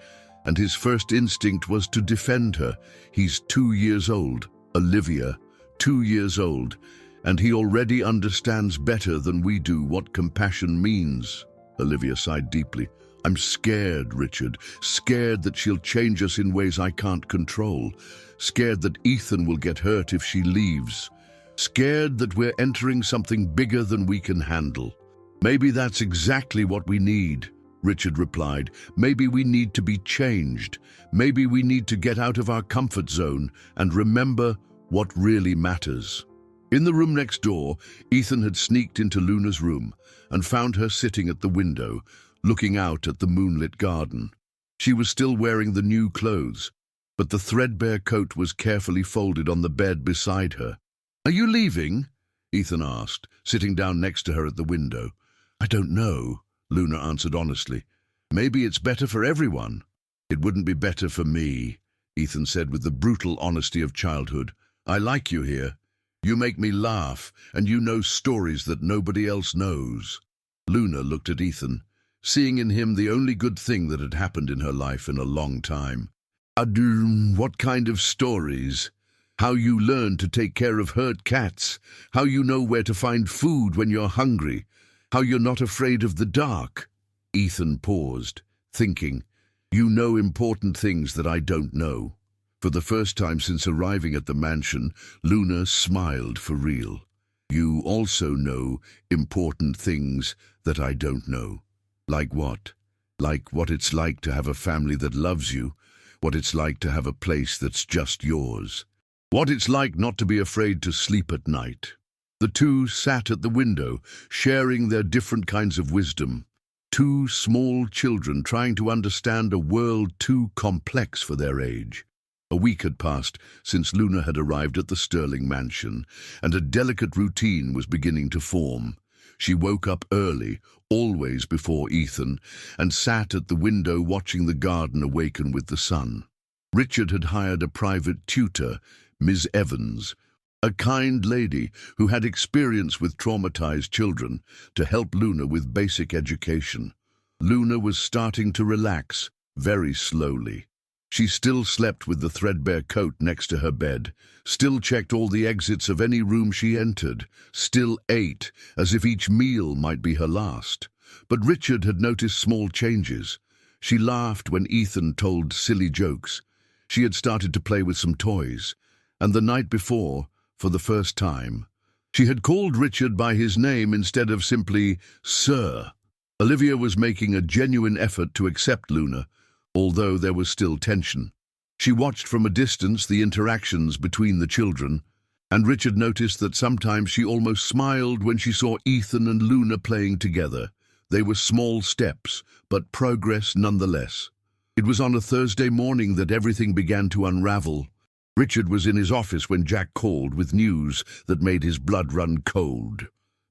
and his first instinct was to defend her. He's 2 years old, Olivia, 2 years old, and he already understands better than we do what compassion means. Olivia sighed deeply. "I'm scared, Richard, scared that she'll change us in ways I can't control, scared that Ethan will get hurt if she leaves, scared that we're entering something bigger than we can handle." "Maybe that's exactly what we need," Richard replied. "Maybe we need to be changed. Maybe we need to get out of our comfort zone and remember what really matters." In the room next door, Ethan had sneaked into Luna's room and found her sitting at the window, looking out at the moonlit garden. She was still wearing the new clothes, but the threadbare coat was carefully folded on the bed beside her. "Are you leaving?" Ethan asked, sitting down next to her at the window. "I don't know," Luna answered honestly. "Maybe it's better for everyone." "It wouldn't be better for me," Ethan said with the brutal honesty of childhood. "I like you here. You make me laugh, and you know stories that nobody else knows." Luna looked at Ethan, seeing in him the only good thing that had happened in her life in a long time. What kind of stories?" "How you learn to take care of hurt cats, how you know where to find food when you're hungry, how you're not afraid of the dark." Ethan paused, thinking, "You know important things that I don't know." For the first time since arriving at the mansion, Luna smiled for real. "You also know important things that I don't know." "Like what?" "Like what it's like to have a family that loves you, what it's like to have a place that's just yours, what it's like not to be afraid to sleep at night." The two sat at the window, sharing their different kinds of wisdom. Two small children trying to understand a world too complex for their age. A week had passed since Luna had arrived at the Sterling mansion, and a delicate routine was beginning to form. She woke up early, always before Ethan, and sat at the window watching the garden awaken with the sun. Richard had hired a private tutor, Ms. Evans, a kind lady who had experience with traumatized children, to help Luna with basic education. Luna was starting to relax, very slowly. She still slept with the threadbare coat next to her bed, still checked all the exits of any room she entered, still ate as if each meal might be her last. But Richard had noticed small changes. She laughed when Ethan told silly jokes. She had started to play with some toys, and the night before, for the first time, she had called Richard by his name instead of simply Sir. Olivia was making a genuine effort to accept Luna, although there was still tension. She watched from a distance the interactions between the children, and Richard noticed that sometimes she almost smiled when she saw Ethan and Luna playing together. They were small steps, but progress nonetheless. It was on a Thursday morning that everything began to unravel. Richard was in his office when Jack called with news that made his blood run cold.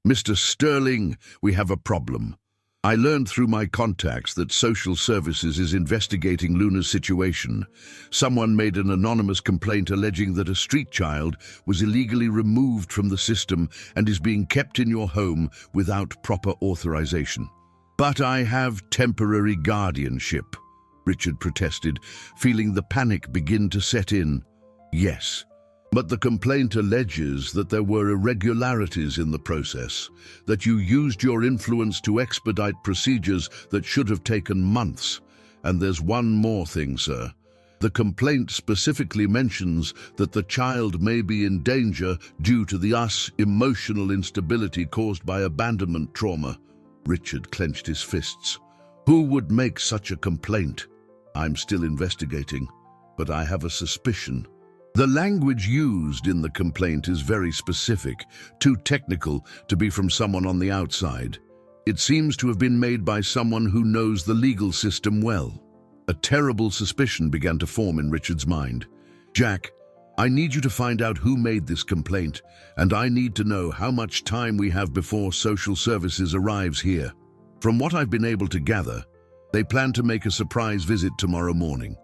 "Mr. Sterling, we have a problem. I learned through my contacts that social services is investigating Luna's situation. Someone made an anonymous complaint alleging that a street child was illegally removed from the system and is being kept in your home without proper authorization." "But I have temporary guardianship," Richard protested, feeling the panic begin to set in. "Yes, but the complaint alleges that there were irregularities in the process, that you used your influence to expedite procedures that should have taken months. And there's one more thing, sir. The complaint specifically mentions that the child may be in danger due to the emotional instability caused by abandonment trauma." Richard clenched his fists. "Who would make such a complaint? I'm still investigating, but I have a suspicion." The language used in the complaint is very specific, too technical to be from someone on the outside. It seems to have been made by someone who knows the legal system well. A terrible suspicion began to form in Richard's mind. "Jack, I need you to find out who made this complaint, and I need to know how much time we have before social services arrives here. From what I've been able to gather, they plan to make a surprise visit tomorrow morning.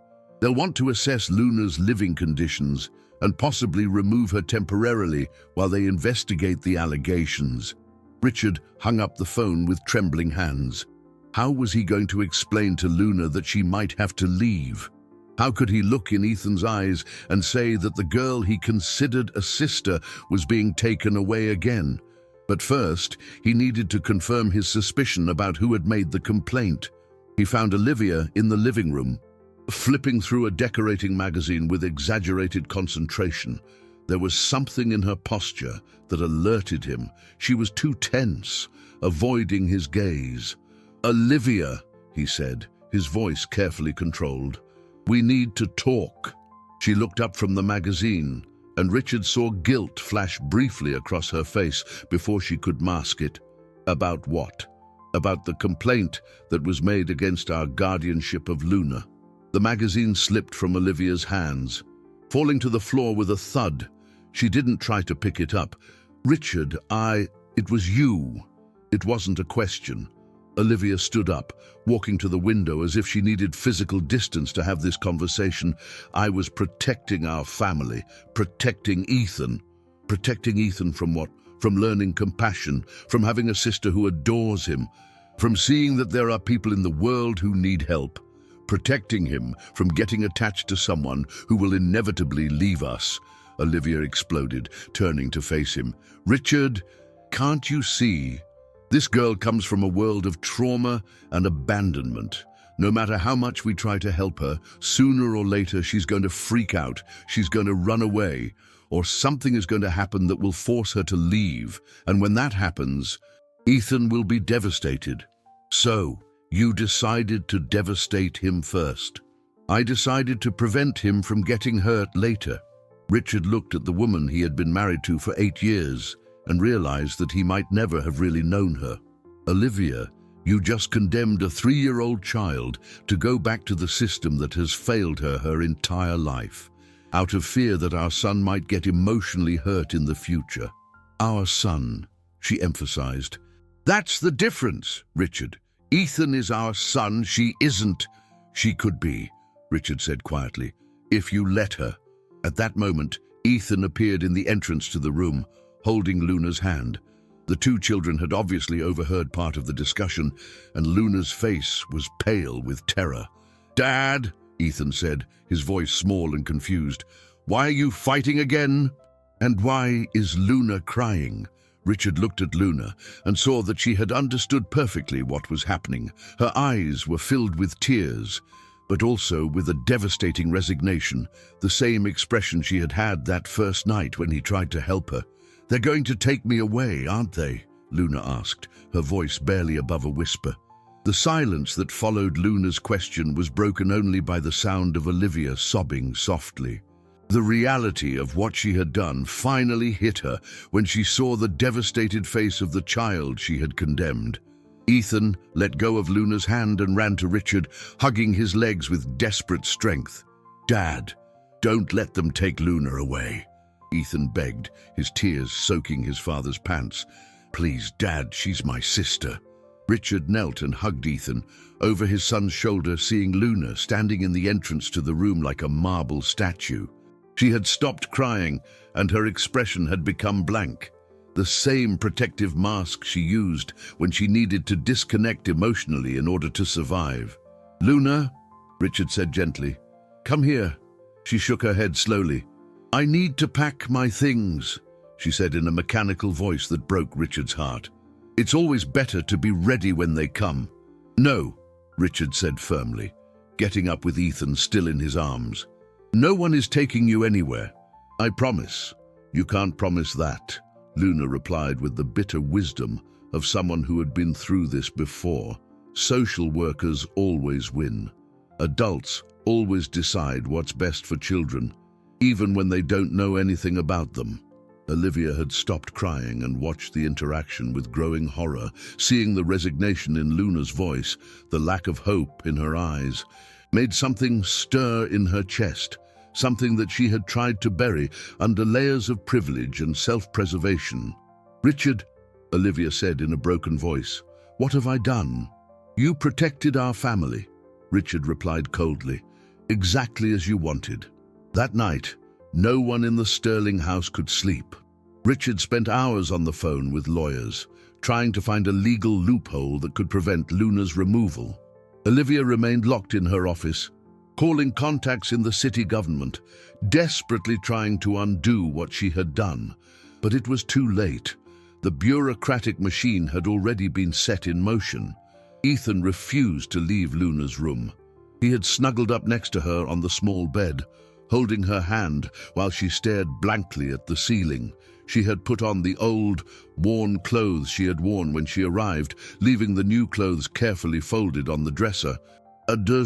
They'll want to assess Luna's living conditions and possibly remove her temporarily while they investigate the allegations." Richard hung up the phone with trembling hands. How was he going to explain to Luna that she might have to leave? How could he look in Ethan's eyes and say that the girl he considered a sister was being taken away again? But first, he needed to confirm his suspicion about who had made the complaint. He found Olivia in the living room, flipping through a decorating magazine with exaggerated concentration. There was something in her posture that alerted him. She was too tense, avoiding his gaze. "Olivia," he said, his voice carefully controlled. "We need to talk." She looked up from the magazine, and Richard saw guilt flash briefly across her face before she could mask it. "About what?" "About the complaint that was made against our guardianship of Luna." The magazine slipped from Olivia's hands, falling to the floor with a thud. She didn't try to pick it up. "Richard, it was you." It wasn't a question. Olivia stood up, walking to the window as if she needed physical distance to have this conversation. "I was protecting our family, protecting Ethan." "Protecting Ethan from what?" "From learning compassion, from having a sister who adores him, from seeing that there are people in the world who need help. Protecting him from getting attached to someone who will inevitably leave us." Olivia exploded, turning to face him. "Richard, can't you see? This girl comes from a world of trauma and abandonment. No matter how much we try to help her, sooner or later she's going to freak out, she's going to run away, or something is going to happen that will force her to leave. And when that happens, Ethan will be devastated. So, you decided to devastate him first. I decided to prevent him from getting hurt later." Richard looked at the woman he had been married to for 8 years and realized that he might never have really known her. "Olivia, you just condemned a 3-year-old child to go back to the system that has failed her entire life, out of fear that our son might get emotionally hurt in the future." "Our son," she emphasized. "That's the difference, Richard. Ethan is our son, she isn't." "She could be," Richard said quietly, "if you let her." At that moment, Ethan appeared in the entrance to the room, holding Luna's hand. The two children had obviously overheard part of the discussion, and Luna's face was pale with terror. "Dad," Ethan said, his voice small and confused, "why are you fighting again? And why is Luna crying?" Richard looked at Luna and saw that she had understood perfectly what was happening. Her eyes were filled with tears. but also with a devastating resignation, the same expression she had had that first night when he tried to help her. "They're going to take me away, aren't they?" Luna asked, her voice barely above a whisper. The silence that followed Luna's question was broken only by the sound of Olivia sobbing softly. The reality of what she had done finally hit her when she saw the devastated face of the child she had condemned. Ethan let go of Luna's hand and ran to Richard, hugging his legs with desperate strength. "Dad, don't let them take Luna away," Ethan begged, his tears soaking his father's pants. "Please, Dad, she's my sister." Richard knelt and hugged Ethan, over his son's shoulder, seeing Luna standing in the entrance to the room like a marble statue. She had stopped crying, and her expression had become blank. The same protective mask she used when she needed to disconnect emotionally in order to survive. "Luna," Richard said gently, "come here." She shook her head slowly. "I need to pack my things," she said in a mechanical voice that broke Richard's heart. "It's always better to be ready when they come." "No," Richard said firmly, getting up with Ethan still in his arms. "No one is taking you anywhere. I promise." "You can't promise that," Luna replied with the bitter wisdom of someone who had been through this before. "Social workers always win. Adults always decide what's best for children, even when they don't know anything about them." Olivia had stopped crying and watched the interaction with growing horror, seeing the resignation in Luna's voice, the lack of hope in her eyes, made something stir in her chest, something that she had tried to bury under layers of privilege and self-preservation. "Richard," Olivia said in a broken voice, "what have I done?" "You protected our family," Richard replied coldly, "exactly as you wanted." That night, no one in the Sterling house could sleep. Richard spent hours on the phone with lawyers, trying to find a legal loophole that could prevent Luna's removal. Olivia remained locked in her office, calling contacts in the city government, desperately trying to undo what she had done. But it was too late. The bureaucratic machine had already been set in motion. Ethan refused to leave Luna's room. He had snuggled up next to her on the small bed, holding her hand while she stared blankly at the ceiling. She had put on the old, worn clothes she had worn when she arrived, leaving the new clothes carefully folded on the dresser.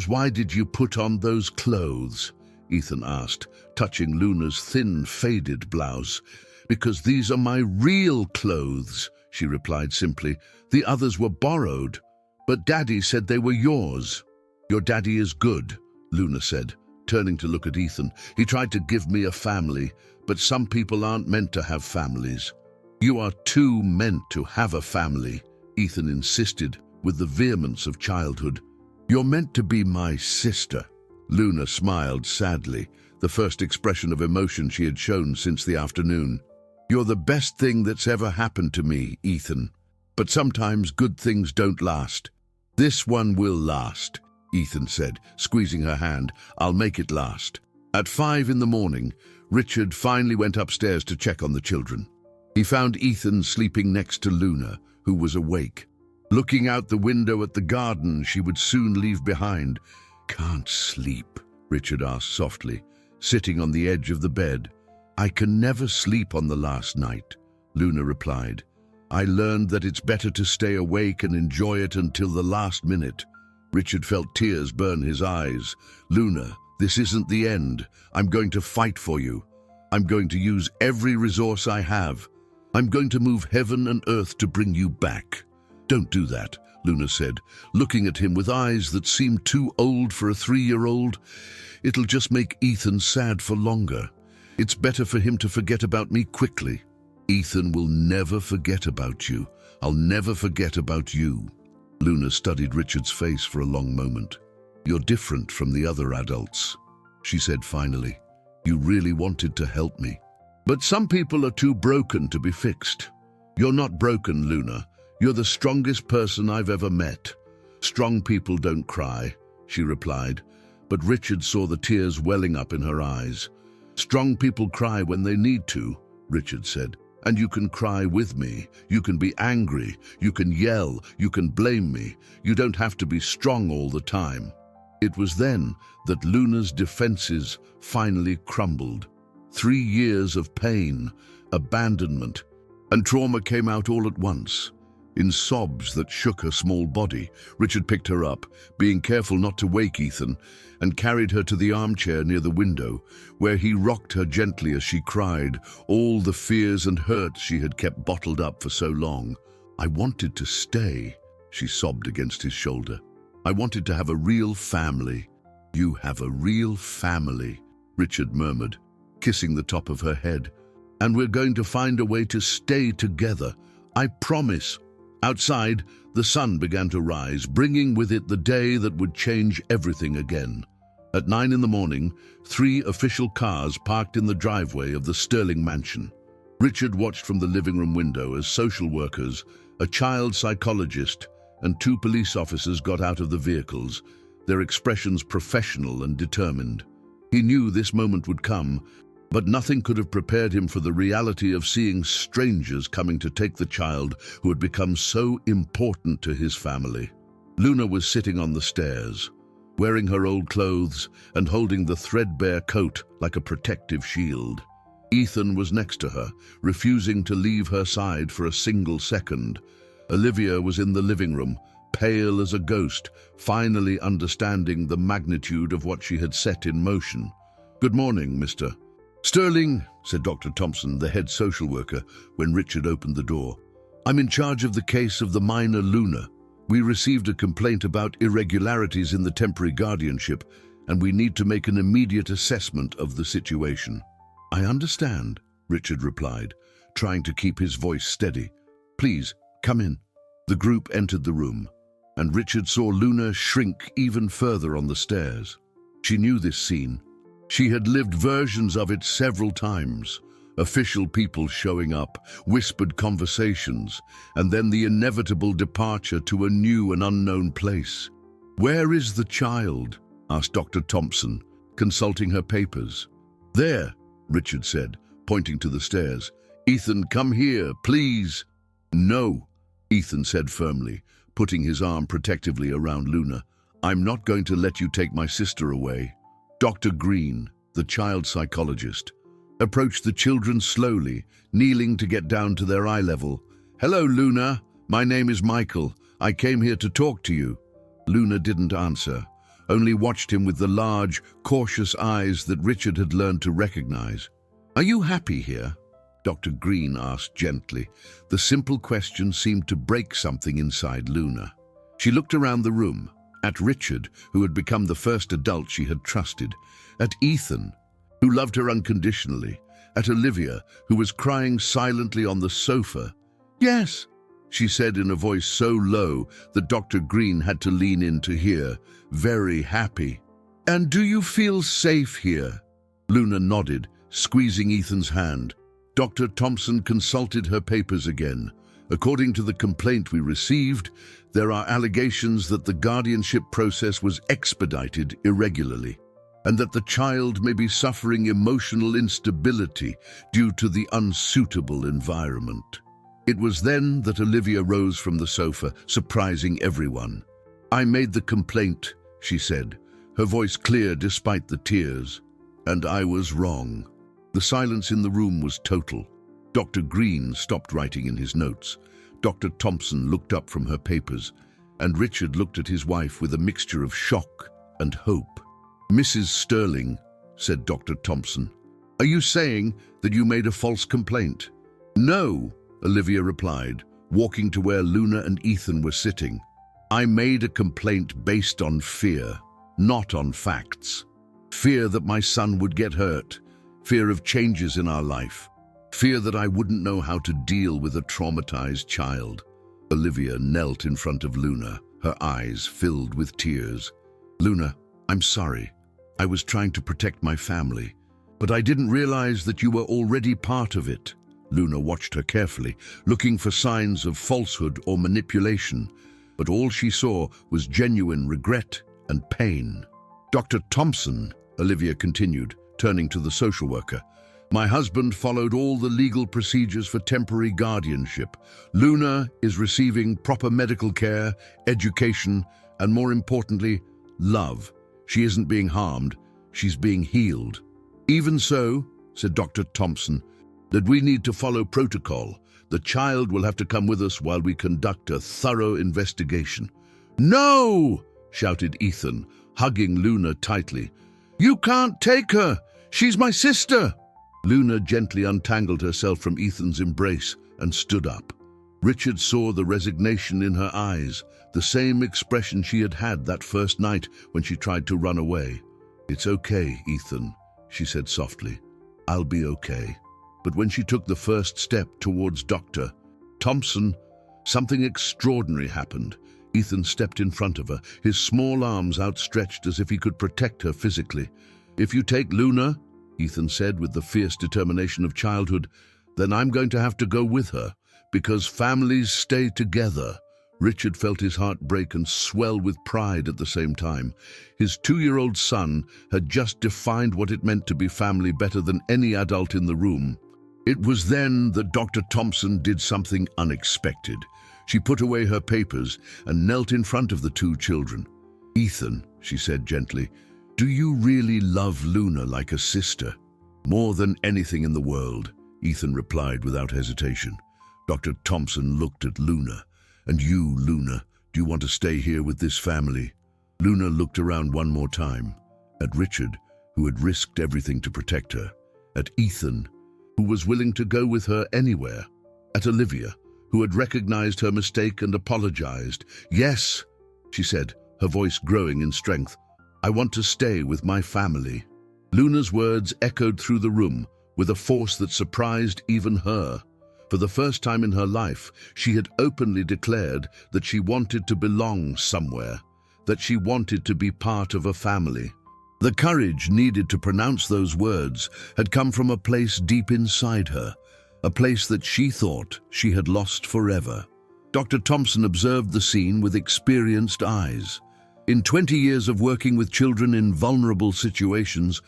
Why did you put on those clothes?" Ethan asked, touching Luna's thin, faded blouse. "Because these are my real clothes," she replied simply. "The others were borrowed. But Daddy said they were yours." "Your daddy is good," Luna said, turning to look at Ethan. "He tried to give me a family, but some people aren't meant to have families." "You are too meant to have a family," Ethan insisted with the vehemence of childhood. "You're meant to be my sister." Luna smiled sadly, the first expression of emotion she had shown since the afternoon. "You're the best thing that's ever happened to me, Ethan. But sometimes good things don't last." "This one will last," Ethan said, squeezing her hand. "I'll make it last." At 5 in the morning, Richard finally went upstairs to check on the children. He found Ethan sleeping next to Luna, who was awake, looking out the window at the garden she would soon leave behind. "Can't sleep?" Richard asked softly, sitting on the edge of the bed. "I can never sleep on the last night," Luna replied. "I learned that it's better to stay awake and enjoy it until the last minute." Richard felt tears burn his eyes. "Luna, this isn't the end. I'm going to fight for you. I'm going to use every resource I have. I'm going to move heaven and earth to bring you back." "Don't do that," Luna said, looking at him with eyes that seemed too old for a 3-year-old. "It'll just make Ethan sad for longer. It's better for him to forget about me quickly." "Ethan will never forget about you. I'll never forget about you." Luna studied Richard's face for a long moment. "You're different from the other adults," she said finally. "You really wanted to help me. But some people are too broken to be fixed." "You're not broken, Luna. You're the strongest person I've ever met." "Strong people don't cry," she replied, but Richard saw the tears welling up in her eyes. "Strong people cry when they need to," Richard said. "And you can cry with me. You can be angry. You can yell. You can blame me. You don't have to be strong all the time." It was then that Luna's defenses finally crumbled. 3 years of pain, abandonment, and trauma came out all at once. In sobs that shook her small body, Richard picked her up, being careful not to wake Ethan, and carried her to the armchair near the window, where he rocked her gently as she cried, all the fears and hurts she had kept bottled up for so long. "I wanted to stay," she sobbed against his shoulder. "I wanted to have a real family." "You have a real family," Richard murmured, kissing the top of her head. "And we're going to find a way to stay together. I promise." Outside, the sun began to rise, bringing with it the day that would change everything again. At 9 in the morning, 3 official cars parked in the driveway of the Sterling mansion. Richard watched from the living room window as social workers, a child psychologist, and 2 police officers got out of the vehicles, their expressions professional and determined. He knew this moment would come, but nothing could have prepared him for the reality of seeing strangers coming to take the child who had become so important to his family. Luna was sitting on the stairs, wearing her old clothes and holding the threadbare coat like a protective shield. Ethan was next to her, refusing to leave her side for a single second. Olivia was in the living room, pale as a ghost, finally understanding the magnitude of what she had set in motion. "Good morning, Mr. Sterling," said Dr. Thompson, the head social worker, when Richard opened the door. "I'm in charge of the case of the minor Luna. We received a complaint about irregularities in the temporary guardianship, and we need to make an immediate assessment of the situation." "I understand," Richard replied, trying to keep his voice steady. "Please, come in." The group entered the room, and Richard saw Luna shrink even further on the stairs. She knew this scene. She had lived versions of it several times. Official people showing up, whispered conversations, and then the inevitable departure to a new and unknown place. "Where is the child?" asked Dr. Thompson, consulting her papers. "There," Richard said, pointing to the stairs. "Ethan, come here, please." "No," Ethan said firmly, putting his arm protectively around Luna. "I'm not going to let you take my sister away." Dr. Green, the child psychologist, approached the children slowly, kneeling to get down to their eye level. "Hello, Luna. My name is Michael. I came here to talk to you." Luna didn't answer, only watched him with the large, cautious eyes that Richard had learned to recognize. "Are you happy here?" Dr. Green asked gently. The simple question seemed to break something inside Luna. She looked around the room, at Richard, who had become the first adult she had trusted, at Ethan, who loved her unconditionally, at Olivia, who was crying silently on the sofa. "Yes," she said in a voice so low that Dr. Green had to lean in to hear, "very happy." "And do you feel safe here?" Luna nodded, squeezing Ethan's hand. Dr. Thompson consulted her papers again. "According to the complaint we received, there are allegations that the guardianship process was expedited irregularly, and that the child may be suffering emotional instability due to the unsuitable environment." It was then that Olivia rose from the sofa, surprising everyone. "I made the complaint," she said, her voice clear despite the tears, "and I was wrong." The silence in the room was total. Dr. Green stopped writing in his notes. Dr. Thompson looked up from her papers, and Richard looked at his wife with a mixture of shock and hope. "Mrs. Sterling," said Dr. Thompson, "are you saying that you made a false complaint?" "No," Olivia replied, walking to where Luna and Ethan were sitting. "I made a complaint based on fear, not on facts. Fear that my son would get hurt, fear of changes in our life, fear that I wouldn't know how to deal with a traumatized child." Olivia knelt in front of Luna, her eyes filled with tears. "Luna, I'm sorry. I was trying to protect my family, but I didn't realize that you were already part of it." Luna watched her carefully, looking for signs of falsehood or manipulation, but all she saw was genuine regret and pain. "Dr. Thompson," Olivia continued, turning to the social worker, "my husband followed all the legal procedures for temporary guardianship. Luna is receiving proper medical care, education, and more importantly, love. She isn't being harmed, she's being healed. Even so, said Dr. Thompson, that we need to follow protocol. The child will have to come with us while we conduct a thorough investigation. No! Shouted Ethan, hugging Luna tightly. You can't take her! She's my sister! Luna gently untangled herself from Ethan's embrace and stood up. Richard saw the resignation in her eyes, the same expression she had had that first night when she tried to run away. It's okay, Ethan, she said softly. I'll be okay. But when she took the first step towards Dr. Thompson, something extraordinary happened. Ethan stepped in front of her, his small arms outstretched as if he could protect her physically. If you take Luna, Ethan said with the fierce determination of childhood, then I'm going to have to go with her, because families stay together. Richard felt his heart break and swell with pride at the same time. His 2-year-old son had just defined what it meant to be family better than any adult in the room. It was then that Dr. Thompson did something unexpected. She put away her papers and knelt in front of the 2 children. Ethan, she said gently, do you really love Luna like a sister? More than anything in the world, Ethan replied without hesitation. Dr. Thompson looked at Luna. And you, Luna, do you want to stay here with this family? Luna looked around one more time, at Richard, who had risked everything to protect her, at Ethan, who was willing to go with her anywhere, at Olivia, who had recognized her mistake and apologized. Yes, she said, her voice growing in strength, I want to stay with my family. Luna's words echoed through the room with a force that surprised even her. For the first time in her life, she had openly declared that she wanted to belong somewhere, that she wanted to be part of a family. The courage needed to pronounce those words had come from a place deep inside her, a place that she thought she had lost forever. Dr. Thompson observed the scene with experienced eyes. In 20 years of working with children in vulnerable situations,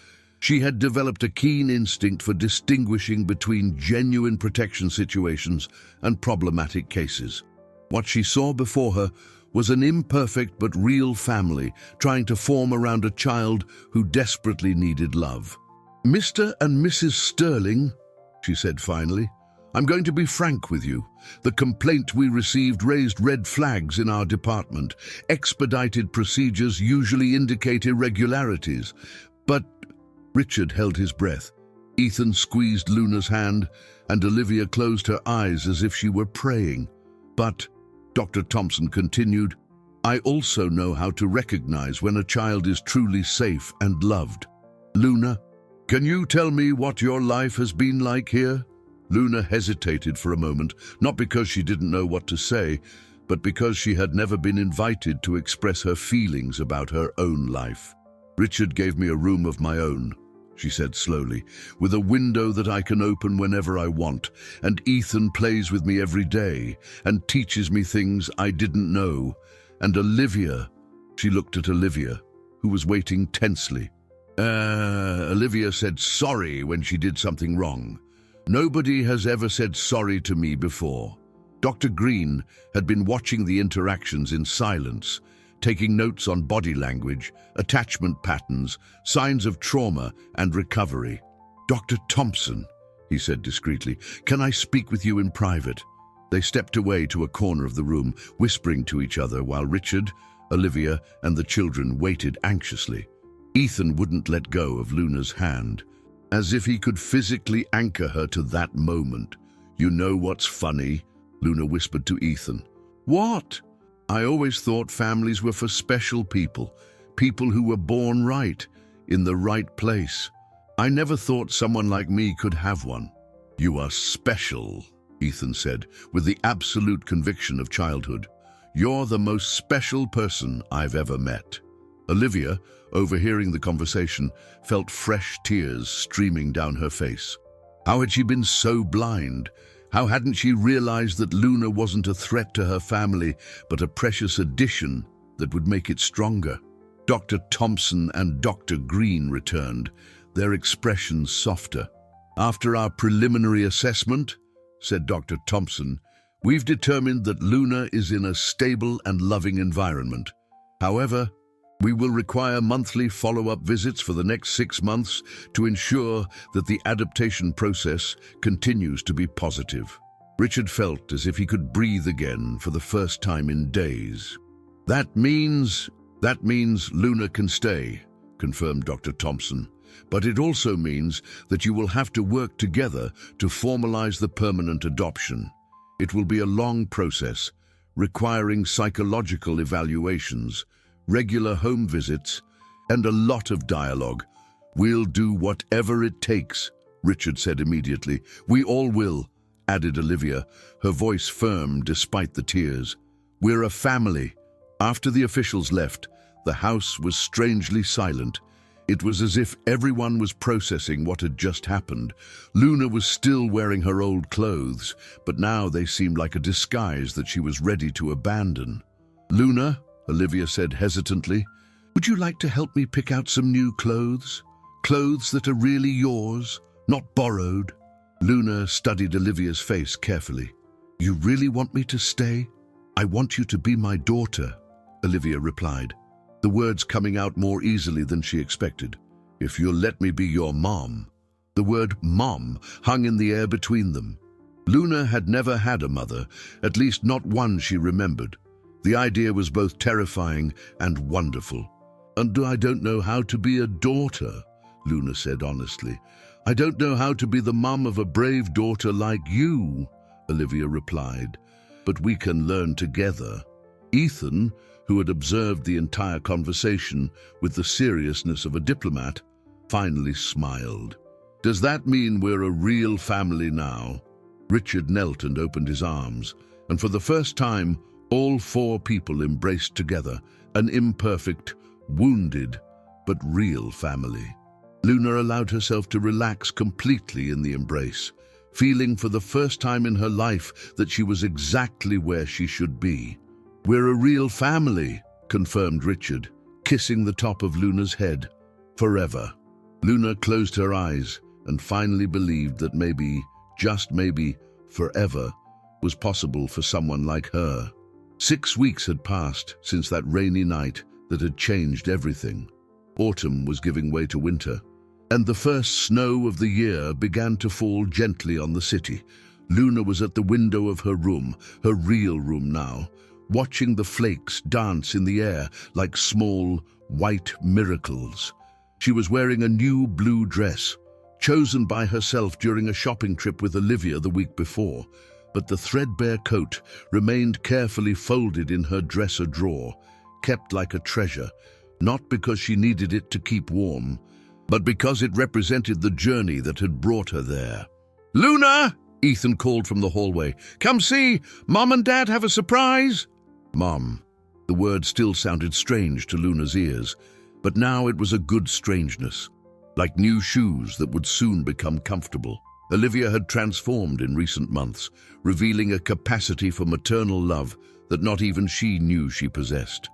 she had developed a keen instinct for distinguishing between genuine protection situations and problematic cases. What she saw before her was an imperfect but real family trying to form around a child who desperately needed love. Mr. and Mrs. Sterling, she said finally, I'm going to be frank with you. The complaint we received raised red flags in our department. Expedited procedures usually indicate irregularities. But Richard held his breath. Ethan squeezed Luna's hand, and Olivia closed her eyes as if she were praying. But, Dr. Thompson continued, I also know how to recognize when a child is truly safe and loved. Luna, can you tell me what your life has been like here? Luna hesitated for a moment, not because she didn't know what to say, but because she had never been invited to express her feelings about her own life. Richard gave me a room of my own, she said slowly, with a window that I can open whenever I want, and Ethan plays with me every day and teaches me things I didn't know. And Olivia, she looked at Olivia, who was waiting tensely. Olivia said sorry when she did something wrong. Nobody has ever said sorry to me before. Dr. Green had been watching the interactions in silence, taking notes on body language, attachment patterns, signs of trauma and recovery. Dr. Thompson, he said discreetly, can I speak with you in private? They stepped away to a corner of the room, whispering to each other while Richard, Olivia, and the children waited anxiously. Ethan wouldn't let go of Luna's hand, as if he could physically anchor her to that moment. You know what's funny? Luna whispered to Ethan. What? I always thought families were for special people, people who were born right, in the right place. I never thought someone like me could have one. You are special, Ethan said, with the absolute conviction of childhood. You're the most special person I've ever met. Olivia, overhearing the conversation, felt fresh tears streaming down her face. How had she been so blind? How hadn't she realized that Luna wasn't a threat to her family, but a precious addition that would make it stronger? Dr. Thompson and Dr. Green returned, their expressions softer. After our preliminary assessment, said Dr. Thompson, we've determined that Luna is in a stable and loving environment. However, We will require monthly follow-up visits for the next 6 months to ensure that the adaptation process continues to be positive. Richard felt as if he could breathe again for the first time in days. That means Luna can stay, confirmed Dr. Thompson. But it also means that you will have to work together to formalize the permanent adoption. It will be a long process, requiring psychological evaluations, regular home visits, and a lot of dialogue. We'll do whatever it takes, Richard said immediately. We all will, added Olivia, her voice firm despite the tears. We're a family. After the officials left, the house was strangely silent. It was as if everyone was processing what had just happened. Luna was still wearing her old clothes, but now they seemed like a disguise that she was ready to abandon. Luna, Olivia said hesitantly, would you like to help me pick out some new clothes? Clothes that are really yours, not borrowed? Luna studied Olivia's face carefully. You really want me to stay? I want you to be my daughter, Olivia replied, the words coming out more easily than she expected. If you'll let me be your mom. The word mom hung in the air between them. Luna had never had a mother, at least not one she remembered. The idea was both terrifying and wonderful. And I don't know how to be a daughter, Luna said honestly. I don't know how to be the mom of a brave daughter like you, Olivia replied. But we can learn together. Ethan, who had observed the entire conversation with the seriousness of a diplomat, finally smiled. Does that mean we're a real family now? Richard knelt and opened his arms, and for the first time, all 4 people embraced together, an imperfect, wounded, but real family. Luna allowed herself to relax completely in the embrace, feeling for the first time in her life that she was exactly where she should be. We're a real family, confirmed Richard, kissing the top of Luna's head. Forever. Luna closed her eyes and finally believed that maybe, just maybe, forever was possible for someone like her. 6 weeks had passed since that rainy night that had changed everything. Autumn was giving way to winter, and the first snow of the year began to fall gently on the city. Luna was at the window of her room, her real room now, watching the flakes dance in the air like small, white miracles. She was wearing a new blue dress, chosen by herself during a shopping trip with Olivia the week before, but the threadbare coat remained carefully folded in her dresser drawer, kept like a treasure, not because she needed it to keep warm, but because it represented the journey that had brought her there. Luna! Ethan called from the hallway. Come see! Mom and Dad have a surprise! Mom. The word still sounded strange to Luna's ears, but now it was a good strangeness, like new shoes that would soon become comfortable. Olivia had transformed in recent months, revealing a capacity for maternal love that not even she knew she possessed.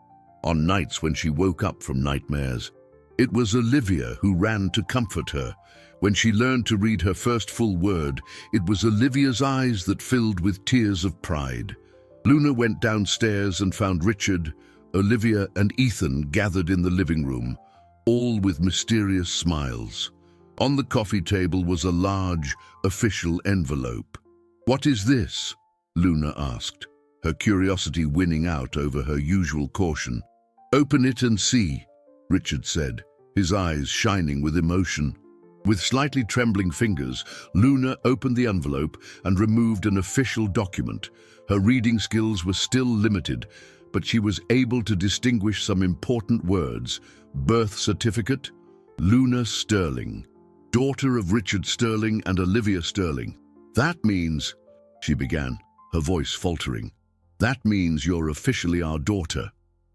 On nights when she woke up from nightmares, it was Olivia who ran to comfort her. When she learned to read her first full word, it was Olivia's eyes that filled with tears of pride. Luna went downstairs and found Richard, Olivia, and Ethan gathered in the living room, all with mysterious smiles. On the coffee table was a large, official envelope. What is this? Luna asked, her curiosity winning out over her usual caution. Open it and see, Richard said, his eyes shining with emotion. With slightly trembling fingers, Luna opened the envelope and removed an official document. Her reading skills were still limited, but she was able to distinguish some important words. Birth certificate, Luna Sterling, daughter of Richard Sterling and Olivia Sterling. That means, she began, her voice faltering. That means you're officially our daughter,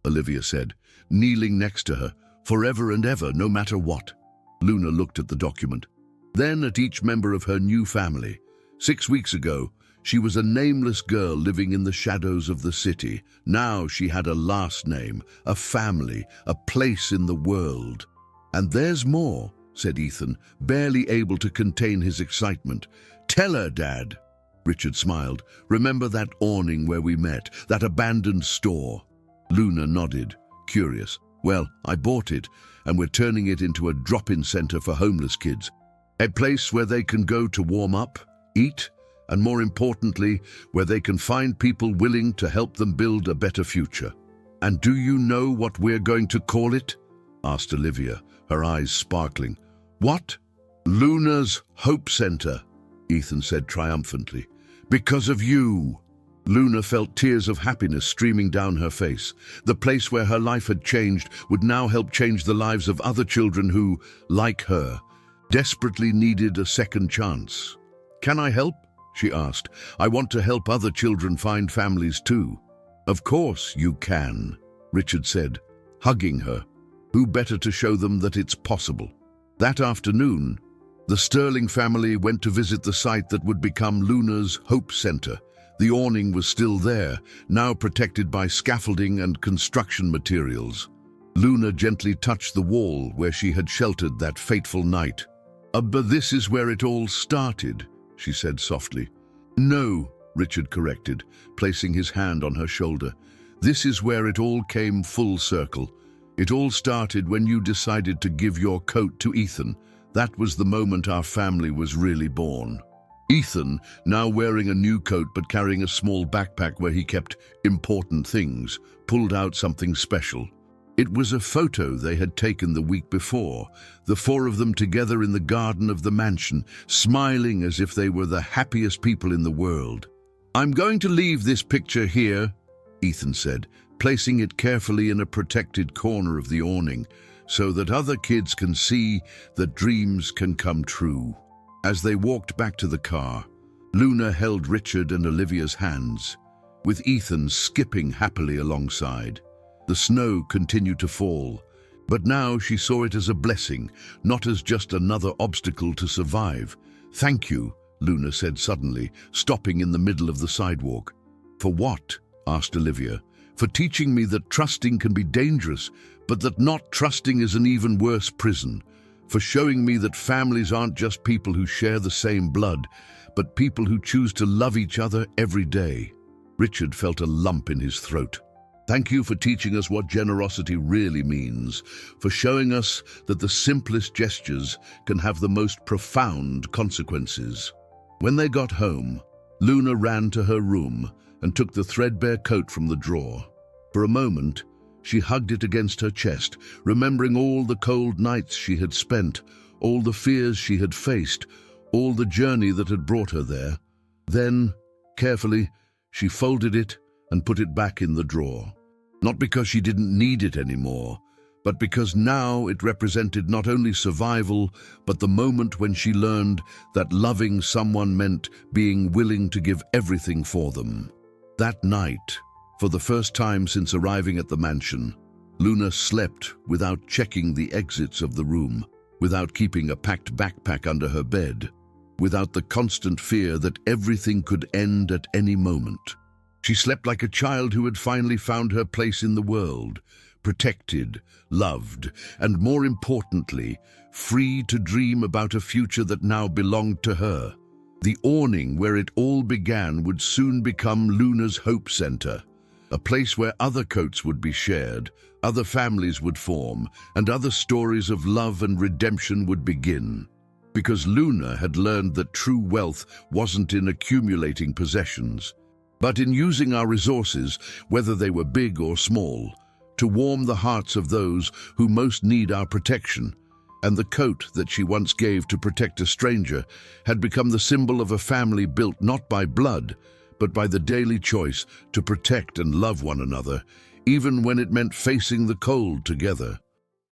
Olivia said, kneeling next to her, forever and ever, no matter what. Luna looked at the document, then at each member of her new family. 6 weeks ago, she was a nameless girl living in the shadows of the city. Now she had a last name, a family, a place in the world. And there's more, said Ethan, barely able to contain his excitement. Tell her, Dad. Richard smiled. Remember that awning where we met, that abandoned store? Luna nodded, curious. Well, I bought it, and we're turning it into a drop-in center for homeless kids. A place where they can go to warm up, eat, and more importantly, where they can find people willing to help them build a better future. And do you know what we're going to call it? Asked Olivia, her eyes sparkling. What? Luna's Hope Center, Ethan said triumphantly. Because of you. Luna felt tears of happiness streaming down her face. The place where her life had changed would now help change the lives of other children who, like her, desperately needed a second chance. Can I help? She asked. I want to help other children find families too. Of course you can, Richard said, hugging her. Who better to show them that it's possible? That afternoon, the Sterling family went to visit the site that would become Luna's Hope Center. The awning was still there, now protected by scaffolding and construction materials. Luna gently touched the wall where she had sheltered that fateful night. But this is where it all started, she said softly. No, Richard corrected, placing his hand on her shoulder. This is where it all came full circle. It all started when you decided to give your coat to Ethan. That was the moment our family was really born. Ethan, now wearing a new coat but carrying a small backpack where he kept important things, pulled out something special. It was a photo they had taken the week before, the four of them together in the garden of the mansion, smiling as if they were the happiest people in the world. I'm going to leave this picture here, Ethan said, placing it carefully in a protected corner of the awning, so that other kids can see that dreams can come true. As they walked back to the car, Luna held Richard and Olivia's hands, with Ethan skipping happily alongside. The snow continued to fall, but now she saw it as a blessing, not as just another obstacle to survive. Thank you, Luna said suddenly, stopping in the middle of the sidewalk. For what? Asked Olivia. For teaching me that trusting can be dangerous, but that not trusting is an even worse prison. For showing me that families aren't just people who share the same blood, but people who choose to love each other every day. Richard felt a lump in his throat. Thank you for teaching us what generosity really means, for showing us that the simplest gestures can have the most profound consequences. When they got home, Luna ran to her room and took the threadbare coat from the drawer. For a moment, she hugged it against her chest, remembering all the cold nights she had spent, all the fears she had faced, all the journey that had brought her there. Then, carefully, she folded it and put it back in the drawer. Not because she didn't need it anymore, but because now it represented not only survival, but the moment when she learned that loving someone meant being willing to give everything for them. That night, for the first time since arriving at the mansion, Luna slept without checking the exits of the room, without keeping a packed backpack under her bed, without the constant fear that everything could end at any moment. She slept like a child who had finally found her place in the world, protected, loved, and more importantly, free to dream about a future that now belonged to her. The awning where it all began would soon become Luna's Hope Center, a place where other coats would be shared, other families would form, and other stories of love and redemption would begin. Because Luna had learned that true wealth wasn't in accumulating possessions, but in using our resources, whether they were big or small, to warm the hearts of those who most need our protection. And the coat that she once gave to protect a stranger had become the symbol of a family built not by blood, but by the daily choice to protect and love one another, even when it meant facing the cold together.